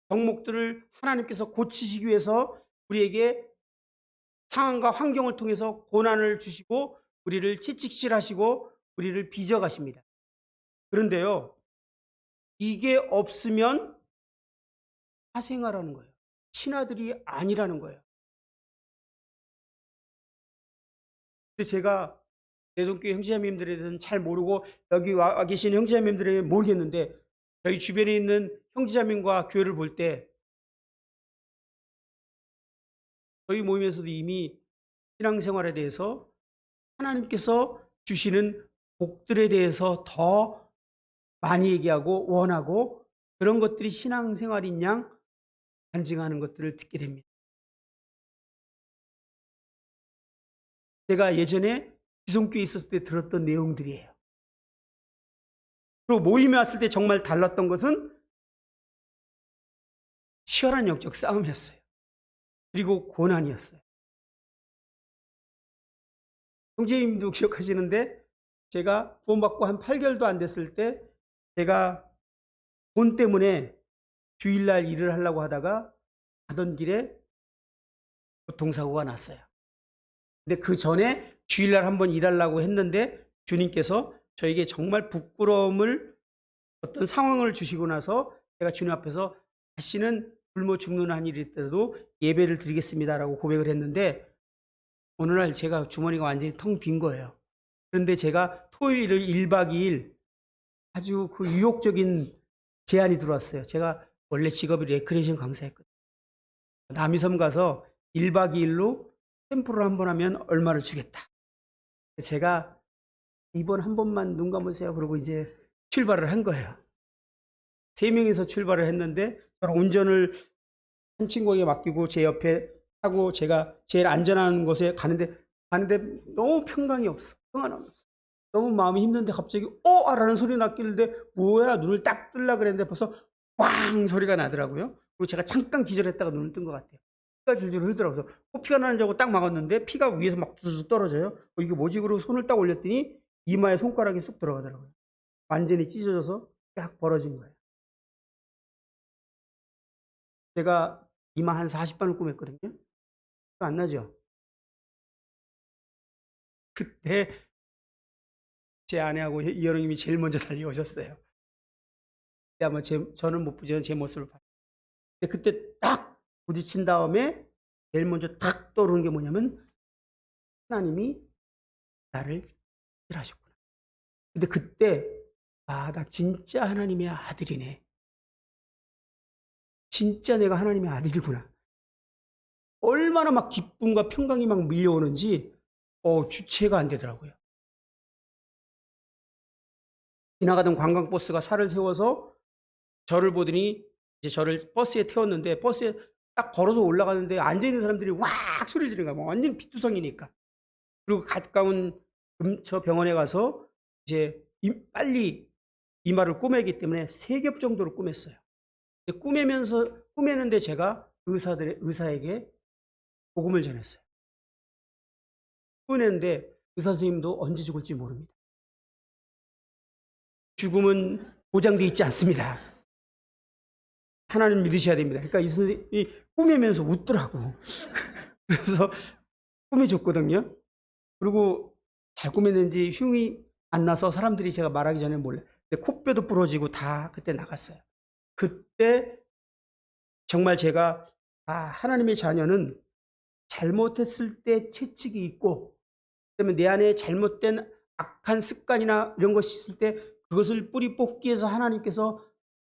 Speaker 1: 덕목들을 하나님께서 고치시기 위해서 우리에게 상황과 환경을 통해서 고난을 주시고 우리를 채찍질하시고 우리를 빚어가십니다. 그런데요, 이게 없으면 사생아라는 거예요. 친아들이 아니라는 거예요. 근데 제가 내동교회 형제자매님들에 대해서는 잘 모르고 여기 와 계신 형제자매님들에게 모르겠는데 저희 주변에 있는 형제자매님과 교회를 볼 때 저희 모임에서도 이미 신앙생활에 대해서 하나님께서 주시는 복들에 대해서 더 많이 얘기하고 원하고 그런 것들이 신앙생활인 양 간증하는 것들을 듣게 됩니다. 제가 예전에 기성교회에 있었을 때 들었던 내용들이에요. 그리고 모임에 왔을 때 정말 달랐던 것은 치열한 영적 싸움이었어요. 그리고 고난이었어요. 형제님도 기억하시는데 제가 구원받고 한 8개월도 안 됐을 때 제가 돈 때문에 주일날 일을 하려고 하다가 가던 길에 교통사고가 났어요. 근데 그 전에 주일날 한번 일하려고 했는데 주님께서 저에게 정말 부끄러움을 어떤 상황을 주시고 나서 제가 주님 앞에서 다시는 굶어 죽는 한 일이 있더라도 예배를 드리겠습니다라고 고백을 했는데 어느 날 제가 주머니가 완전히 텅 빈 거예요. 그런데 제가 토요일 1박 2일 아주 그 유혹적인 제안이 들어왔어요. 제가 원래 직업이 레크레이션 강사였거든요. 남이섬 가서 1박 2일로 캠프를 한 번 하면 얼마를 주겠다. 제가 이번 한 번만 눈 감으세요. 그러고 이제 출발을 한 거예요. 3명이서 출발을 했는데 운전을 한 친구에게 맡기고 제 옆에 타고 제가 제일 안전한 곳에 가는데 너무 평강이 없어. 평안함이 없어. 너무 마음이 힘든데 갑자기 라는 소리 났길래 뭐야 눈을 딱 뜨려고 그랬는데 벌써 꽝 소리가 나더라고요. 그리고 제가 잠깐 기절했다가 눈을 뜬 것 같아요. 피가 줄줄 흐르더라고요. 피가 나는 줄 알고 딱 막았는데 피가 위에서 막 뚝뚝 떨어져요. 이게 뭐지? 그러고 손을 딱 올렸더니 이마에 손가락이 쑥 들어가더라고요. 완전히 찢어져서 딱 벌어진 거예요. 제가 이마 한 40반을 꿈했거든요. 안 나죠? 그때 제 아내하고 이여롱님이 제일 먼저 달려오셨어요. 그때 아마 저는 못 보지만 제 모습을 봤어요. 근데 그때 딱 부딪힌 다음에 제일 먼저 딱 떠오르는 게 뭐냐면 하나님이 나를 일하셨구나. 근데 그때 나 진짜 하나님의 아들이네. 진짜 내가 하나님의 아들이구나. 얼마나 막 기쁨과 평강이 막 밀려오는지 주체가 안 되더라고요. 지나가던 관광버스가 차를 세워서 저를 보더니 이제 저를 버스에 태웠는데 버스에 딱 걸어서 올라가는데 앉아있는 사람들이 왁 소리 지르는 거야. 완전 피투성이니까. 그리고 가까운 저 병원에 가서 이제 빨리 이마를 꼬매기 때문에 3겹 정도를 꼬맸어요. 꾸매는데 제가 의사에게 복음을 전했어요. 꾸매는데 의사 선생님도 언제 죽을지 모릅니다. 죽음은 보장되어 있지 않습니다. 하나님 믿으셔야 됩니다. 그러니까 이 선생님이 꾸매면서 웃더라고. 그래서 꾸며줬거든요. 그리고 잘 꾸몄는지 흉이 안 나서 사람들이 제가 말하기 전에 몰라요. 근데 코뼈도 부러지고 다 그때 나갔어요. 그때 정말 제가 하나님의 자녀는 잘못했을 때 채찍이 있고 그다음에 내 안에 잘못된 악한 습관이나 이런 것이 있을 때 그것을 뿌리 뽑기 위해서 하나님께서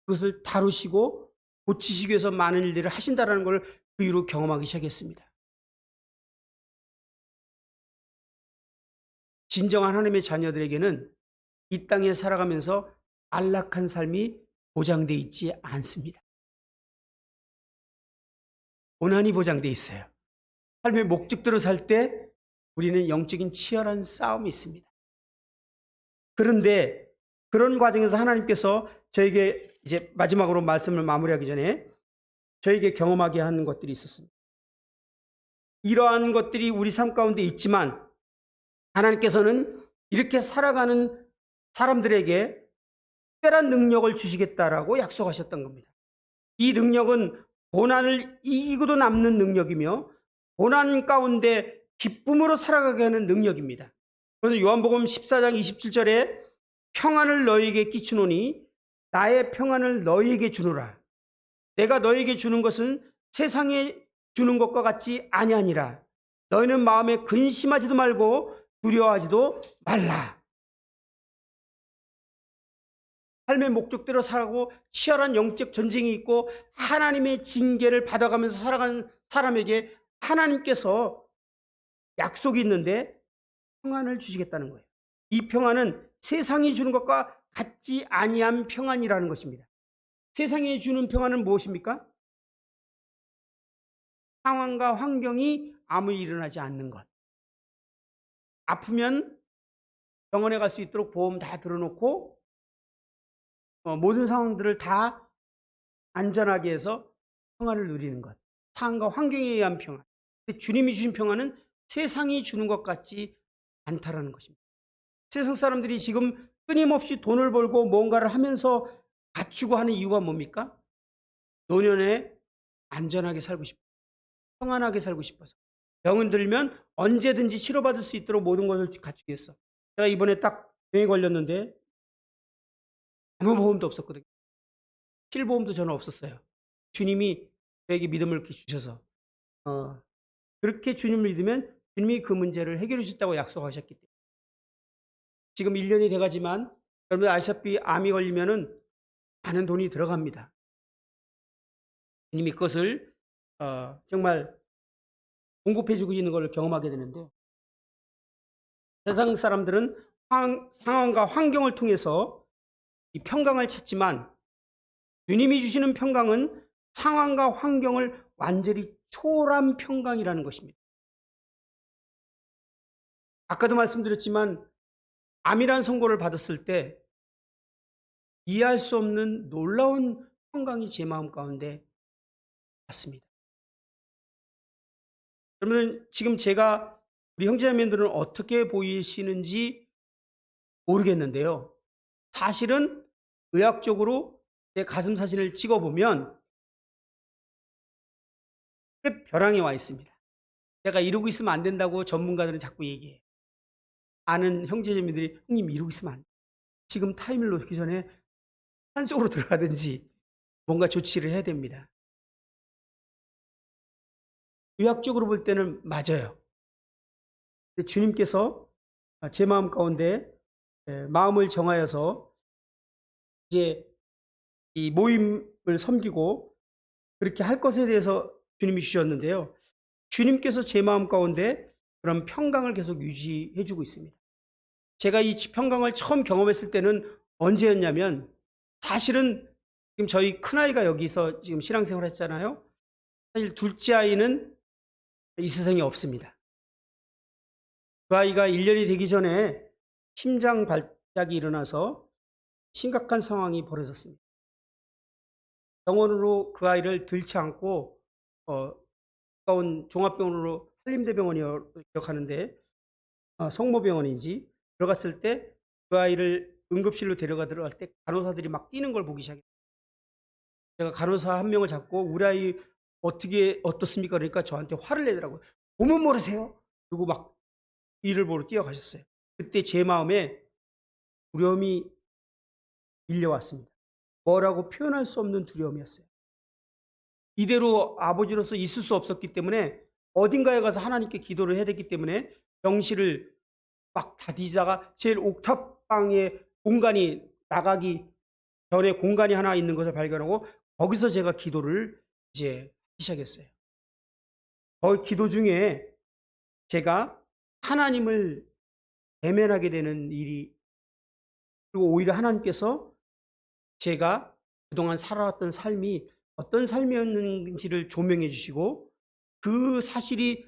Speaker 1: 그것을 다루시고 고치시기 위해서 많은 일들을 하신다는 걸 그 이후로 경험하기 시작했습니다. 진정한 하나님의 자녀들에게는 이 땅에 살아가면서 안락한 삶이 보장되어 있지 않습니다. 고난이 보장되어 있어요. 삶의 목적대로 살 때 우리는 영적인 치열한 싸움이 있습니다. 그런데 그런 과정에서 하나님께서 저에게 이제 마지막으로 말씀을 마무리하기 전에 저에게 경험하게 하는 것들이 있었습니다. 이러한 것들이 우리 삶 가운데 있지만 하나님께서는 이렇게 살아가는 사람들에게 특별한 능력을 주시겠다라고 약속하셨던 겁니다. 이 능력은 고난을 이기고도 남는 능력이며 고난 가운데 기쁨으로 살아가게 하는 능력입니다. 그래서 요한복음 14장 27절에 평안을 너희에게 끼치노니 나의 평안을 너희에게 주노라. 내가 너희에게 주는 것은 세상에 주는 것과 같지 아니하니라. 너희는 마음에 근심하지도 말고 두려워하지도 말라. 삶의 목적대로 살아가고 치열한 영적 전쟁이 있고 하나님의 징계를 받아가면서 살아가는 사람에게 하나님께서 약속이 있는데 평안을 주시겠다는 거예요. 이 평안은 세상이 주는 것과 같지 아니한 평안이라는 것입니다. 세상이 주는 평안은 무엇입니까? 상황과 환경이 아무 일 일어나지 않는 것. 아프면 병원에 갈 수 있도록 보험 다 들어놓고 모든 상황들을 다 안전하게 해서 평안을 누리는 것. 상황과 환경에 의한 평안. 근데 주님이 주신 평안은 세상이 주는 것 같지 않다라는 것입니다. 세상 사람들이 지금 끊임없이 돈을 벌고 뭔가를 하면서 갖추고 하는 이유가 뭡니까? 노년에 안전하게 살고 싶어. 평안하게 살고 싶어서. 병은 들면 언제든지 치료받을 수 있도록 모든 것을 갖추기 위해서. 제가 이번에 딱 병에 걸렸는데 아무 보험도 없었거든요. 실보험도 저는 없었어요. 주님이 저에게 믿음을 주셔서 그렇게 주님을 믿으면 주님이 그 문제를 해결해 주셨다고 약속하셨기 때문에 지금 1년이 돼가지만 여러분 아시다시피 암이 걸리면은 많은 돈이 들어갑니다. 주님이 그것을 정말 공급해주고 있는 걸 경험하게 되는데 세상 사람들은 상황과 환경을 통해서 이 평강을 찾지만 주님이 주시는 평강은 상황과 환경을 완전히 초월한 평강이라는 것입니다. 아까도 말씀드렸지만 암이란 선고를 받았을 때 이해할 수 없는 놀라운 평강이 제 마음 가운데 왔습니다. 여러분 지금 제가 우리 형제자매들은 어떻게 보이시는지 모르겠는데요. 사실은 의학적으로 제 가슴 사진을 찍어보면 끝 벼랑에 와 있습니다. 제가 이러고 있으면 안 된다고 전문가들은 자꾸 얘기해요. 아는 형제자매들이 형님 이러고 있으면 안 돼. 지금 타임을 놓기 전에 산속으로 들어가든지 뭔가 조치를 해야 됩니다. 의학적으로 볼 때는 맞아요. 근데 주님께서 제 마음 가운데 마음을 정하여서 이제 이 모임을 섬기고 그렇게 할 것에 대해서 주님이 주셨는데요. 주님께서 제 마음 가운데 그런 평강을 계속 유지해 주고 있습니다. 제가 이 평강을 처음 경험했을 때는 언제였냐면 사실은 지금 저희 큰아이가 여기서 지금 신앙생활 했잖아요. 사실 둘째 아이는 이 세상에 없습니다. 그 아이가 1년이 되기 전에 심장 발작이 일어나서 심각한 상황이 벌어졌습니다. 병원으로 그 아이를 들지 않고 가까운 종합병원으로 한림대병원이라고 기억하는데 성모병원인지 들어갔을 때 그 아이를 응급실로 들어갈 때 간호사들이 막 뛰는 걸 보기 시작했어요. 제가 간호사 한 명을 잡고 우리 아이 어떻습니까? 그러니까 저한테 화를 내더라고요. 보면 모르세요? 그리고 막 이를 보러 뛰어가셨어요. 그때 제 마음에 두려움이 밀려왔습니다. 뭐라고 표현할 수 없는 두려움이었어요. 이대로 아버지로서 있을 수 없었기 때문에 어딘가에 가서 하나님께 기도를 해야 됐기 때문에 병실을 막 다디다가 제일 옥탑방에 공간이 나가기 전에 공간이 하나 있는 것을 발견하고 거기서 제가 기도를 이제 시작했어요. 기도 중에 제가 하나님을 대면하게 되는 일이, 그리고 오히려 하나님께서 제가 그동안 살아왔던 삶이 어떤 삶이었는지를 조명해 주시고, 그 사실이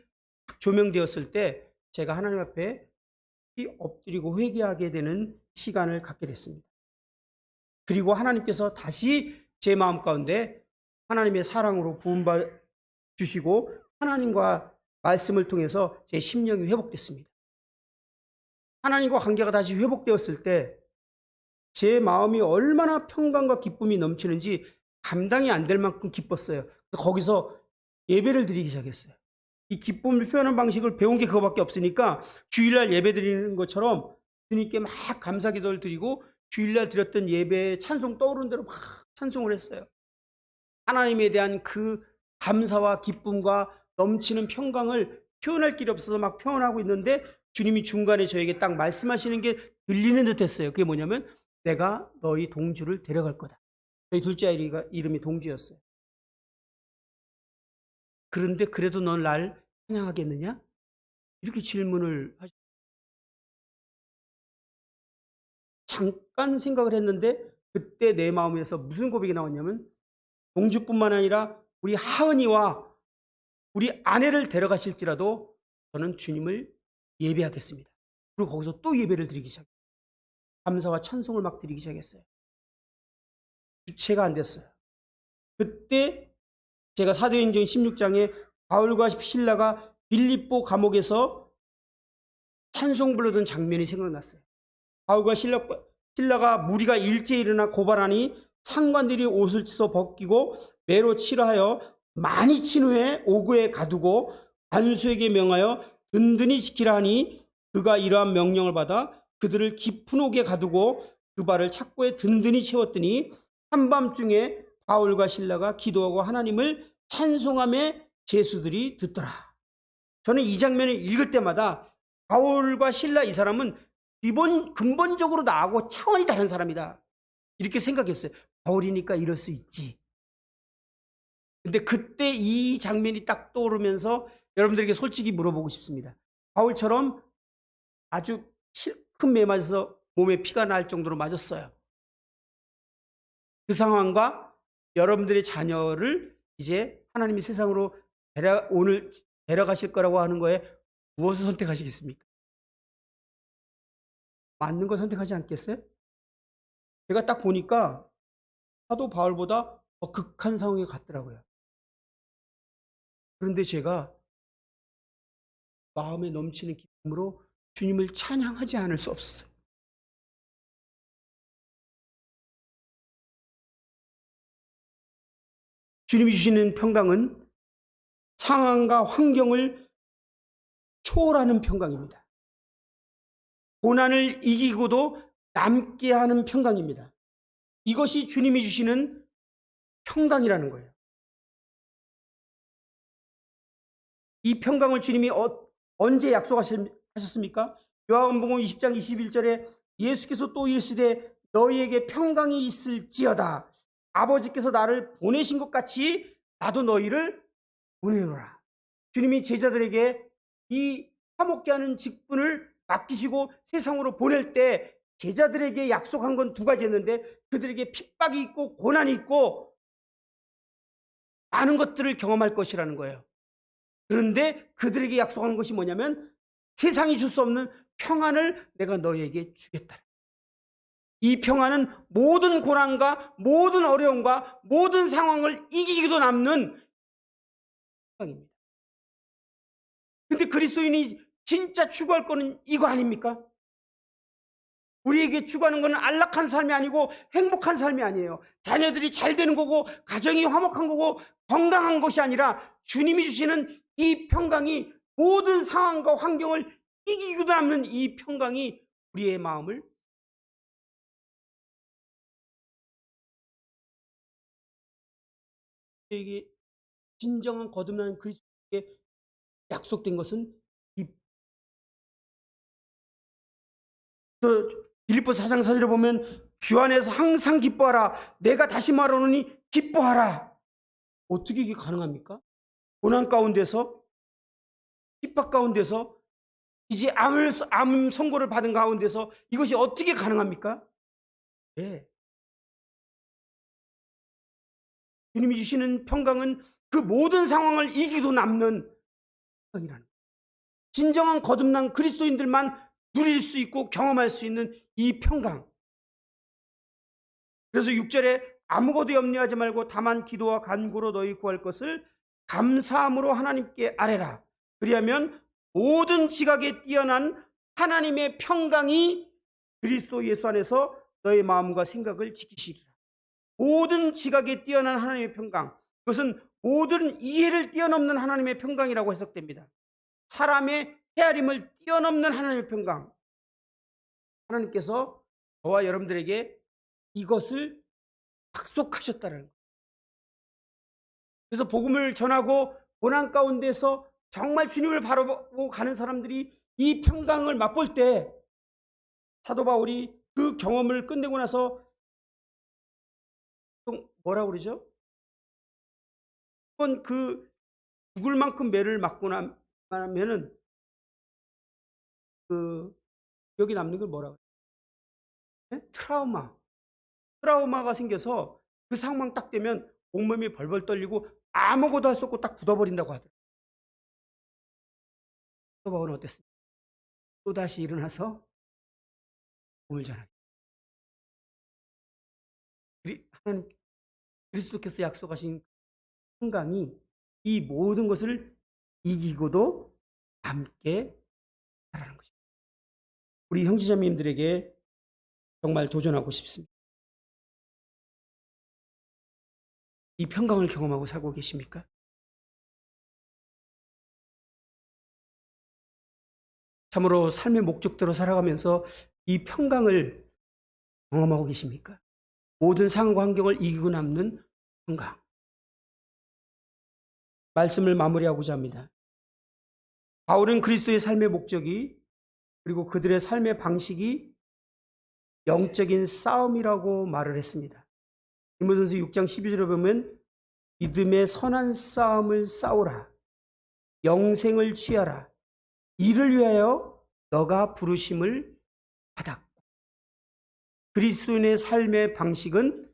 Speaker 1: 조명되었을 때 제가 하나님 앞에 엎드리고 회개하게 되는 시간을 갖게 됐습니다. 그리고 하나님께서 다시 제 마음 가운데 하나님의 사랑으로 부음받 주시고 하나님과 말씀을 통해서 제 심령이 회복됐습니다. 하나님과 관계가 다시 회복되었을 때 제 마음이 얼마나 평강과 기쁨이 넘치는지 감당이 안 될 만큼 기뻤어요. 거기서 예배를 드리기 시작했어요. 이 기쁨을 표현하는 방식을 배운 게 그거밖에 없으니까 주일날 예배 드리는 것처럼 주님께 막 감사 기도를 드리고 주일날 드렸던 예배에 찬송 떠오르는 대로 막 찬송을 했어요. 하나님에 대한 그 감사와 기쁨과 넘치는 평강을 표현할 길이 없어서 막 표현하고 있는데 주님이 중간에 저에게 딱 말씀하시는 게 들리는 듯 했어요. 그게 뭐냐면 내가 너희 동주를 데려갈 거다. 저희 둘째 아이가 이름이 동주였어요. 그런데 그래도 넌 날 찬양하겠느냐? 이렇게 질문을 하시. 잠깐 생각을 했는데 그때 내 마음에서 무슨 고백이 나왔냐면 동주뿐만 아니라 우리 하은이와 우리 아내를 데려가실지라도 저는 주님을 예배하겠습니다. 그리고 거기서 또 예배를 드리기 시작했어요. 감사와 찬송을 막 드리기 시작했어요. 주체가 안 됐어요. 그때 제가 사도행전 16장에 바울과 실라가 빌립보 감옥에서 찬송 부르던 장면이 생각났어요. 바울과 실라가 무리가 일제히 일어나 고발하니 상관들이 옷을 찢어 벗기고 매로 치러하여 많이 친 후에 오구에 가두고 관수에게 명하여 든든히 지키라 하니 그가 이러한 명령을 받아 그들을 깊은 옥에 가두고 그 발을 착고에 든든히 채웠더니 한밤중에 바울과 실라가 기도하고 하나님을 찬송하며 제수들이 듣더라. 저는 이 장면을 읽을 때마다 바울과 실라 이 사람은 근본적으로 나하고 차원이 다른 사람이다. 이렇게 생각했어요. 바울이니까 이럴 수 있지. 근데 그때 이 장면이 딱 떠오르면서 여러분들에게 솔직히 물어보고 싶습니다. 바울처럼 아주 큰 매 맞아서 몸에 피가 날 정도로 맞았어요. 그 상황과 여러분들의 자녀를 이제 하나님이 세상으로 오늘 데려가실 거라고 하는 거에 무엇을 선택하시겠습니까? 맞는 걸 선택하지 않겠어요? 제가 딱 보니까 사도 바울보다 더 극한 상황에 갔더라고요. 그런데 제가 마음에 넘치는 기쁨으로 주님을 찬양하지 않을 수 없었어요. 주님이 주시는 평강은 상황과 환경을 초월하는 평강입니다. 고난을 이기고도 남게 하는 평강입니다. 이것이 주님이 주시는 평강이라는 거예요. 이 평강을 주님이 언제 약속하셨습니까? 요한복음 20장 21절에 예수께서 또 이르시되 너희에게 평강이 있을지어다. 아버지께서 나를 보내신 것 같이 나도 너희를 보내노라. 주님이 제자들에게 이 화목케 하는 직분을 맡기시고 세상으로 보낼 때 제자들에게 약속한 건 두 가지였는데 그들에게 핍박이 있고 고난이 있고 많은 것들을 경험할 것이라는 거예요. 그런데 그들에게 약속한 것이 뭐냐면 세상이 줄 수 없는 평안을 내가 너희에게 주겠다. 이 평안은 모든 고난과 모든 어려움과 모든 상황을 이기기도 남는 평안입니다. 근데 그리스도인이 진짜 추구할 거는 이거 아닙니까? 우리에게 추구하는 것은 안락한 삶이 아니고 행복한 삶이 아니에요. 자녀들이 잘 되는 거고 가정이 화목한 거고 건강한 것이 아니라 주님이 주시는 이 평강이 모든 상황과 환경을 이기기도 남는 이 평강이 우리의 마음을 우리에게 진정한 거듭난 그리스도에게 약속된 것은 빌립보서 4장 4절에 보면 주 안에서 항상 기뻐하라. 내가 다시 말하노니 기뻐하라. 어떻게 이게 가능합니까? 고난 가운데서 핍박 가운데서 이제 암 선고를 받은 가운데서 이것이 어떻게 가능합니까? 네. 주님이 주시는 평강은 그 모든 상황을 이기고 남는 평강이라는 거예요. 진정한 거듭난 그리스도인들만 누릴 수 있고 경험할 수 있는 이 평강. 그래서 6절에 아무것도 염려하지 말고 다만 기도와 간구로 너희 구할 것을 감사함으로 하나님께 아뢰라. 그리하면 모든 지각에 뛰어난 하나님의 평강이 그리스도 예수 안에서 너의 마음과 생각을 지키시리라. 모든 지각에 뛰어난 하나님의 평강. 그것은 모든 이해를 뛰어넘는 하나님의 평강이라고 해석됩니다. 사람의 헤아림을 뛰어넘는 하나님의 평강. 하나님께서 저와 여러분들에게 이것을 약속하셨다는 거예요. 그래서 복음을 전하고 고난 가운데서 정말 주님을 바라보고 가는 사람들이 이 평강을 맛볼 때 사도 바울이 그 경험을 끝내고 나서 뭐라고 그러죠? 한번 그 죽을 만큼 매를 맞고 나면은 그 기억에 남는 걸 뭐라고 그래요? 네? 트라우마가 생겨서 그 상황 딱 되면 온몸이 벌벌 떨리고 아무것도 할 수 없고 딱 굳어버린다고 하더라고요. 사도 바울은 어땠습니까? 또다시 일어나서 복음을 전하기. 하나님 그리스도께서 약속하신 평강이 이 모든 것을 이기고도 함께 하라는 것입니다. 우리 형제자매님들에게 정말 도전하고 싶습니다. 이 평강을 경험하고 살고 계십니까? 참으로 삶의 목적대로 살아가면서 이 평강을 경험하고 계십니까? 모든 상황과 환경을 이기고 남는 평강. 말씀을 마무리하고자 합니다. 바울은 그리스도의 삶의 목적이 그리고 그들의 삶의 방식이 영적인 싸움이라고 말을 했습니다. 디모데전서 6장 12절에 보면 믿음의 선한 싸움을 싸우라. 영생을 취하라. 이를 위하여 너가 부르심을 받았고. 그리스도인의 삶의 방식은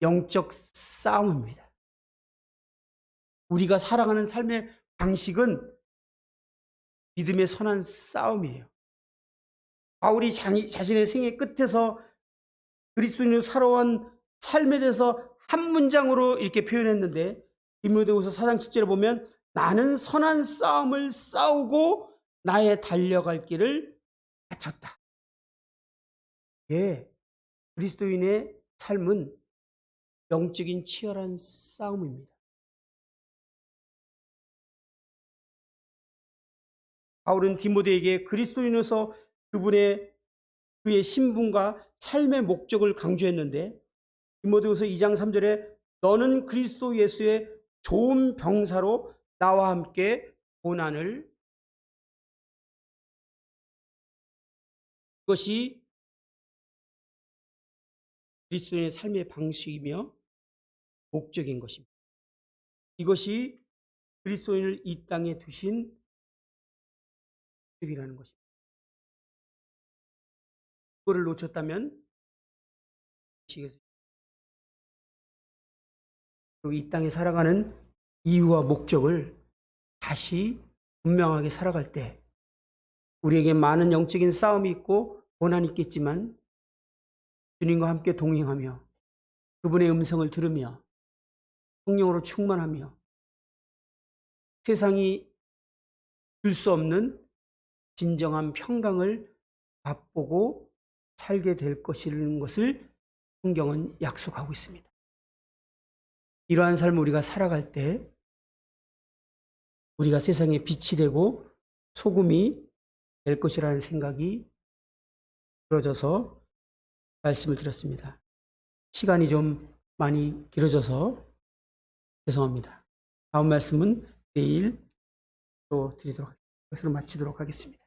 Speaker 1: 영적 싸움입니다. 우리가 살아가는 삶의 방식은 믿음의 선한 싸움이에요. 바울이 자신의 생애 끝에서 그리스도인으로 살아온 삶에 대해서 한 문장으로 이렇게 표현했는데 디모데후서 4장 7절에 보면 나는 선한 싸움을 싸우고 나의 달려갈 길을 마쳤다. 예, 그리스도인의 삶은 영적인 치열한 싸움입니다. 바울은 디모데에게 그리스도인으로서 그의 신분과 삶의 목적을 강조했는데 디모데후서 2장 3절에 너는 그리스도 예수의 좋은 병사로 나와 함께 고난을 그것이 그리스도인의 삶의 방식이며 목적인 것입니다. 이것이 그리스도인을 이 땅에 두신 목적이라는 것입니다. 그거를 놓쳤다면 그리고 이 땅에 살아가는 이유와 목적을 다시 분명하게 살아갈 때 우리에게 많은 영적인 싸움이 있고 고난이 있겠지만 주님과 함께 동행하며 그분의 음성을 들으며 성령으로 충만하며 세상이 줄 수 없는 진정한 평강을 맛보고 살게 될 것이라는 것을 성경은 약속하고 있습니다. 이러한 삶을 우리가 살아갈 때 우리가 세상에 빛이 되고 소금이 될 것이라는 생각이 들어져서 말씀을 드렸습니다. 시간이 좀 많이 길어져서 죄송합니다. 다음 말씀은 내일 또 드리도록 하겠습니다. 것으로 마치도록 하겠습니다.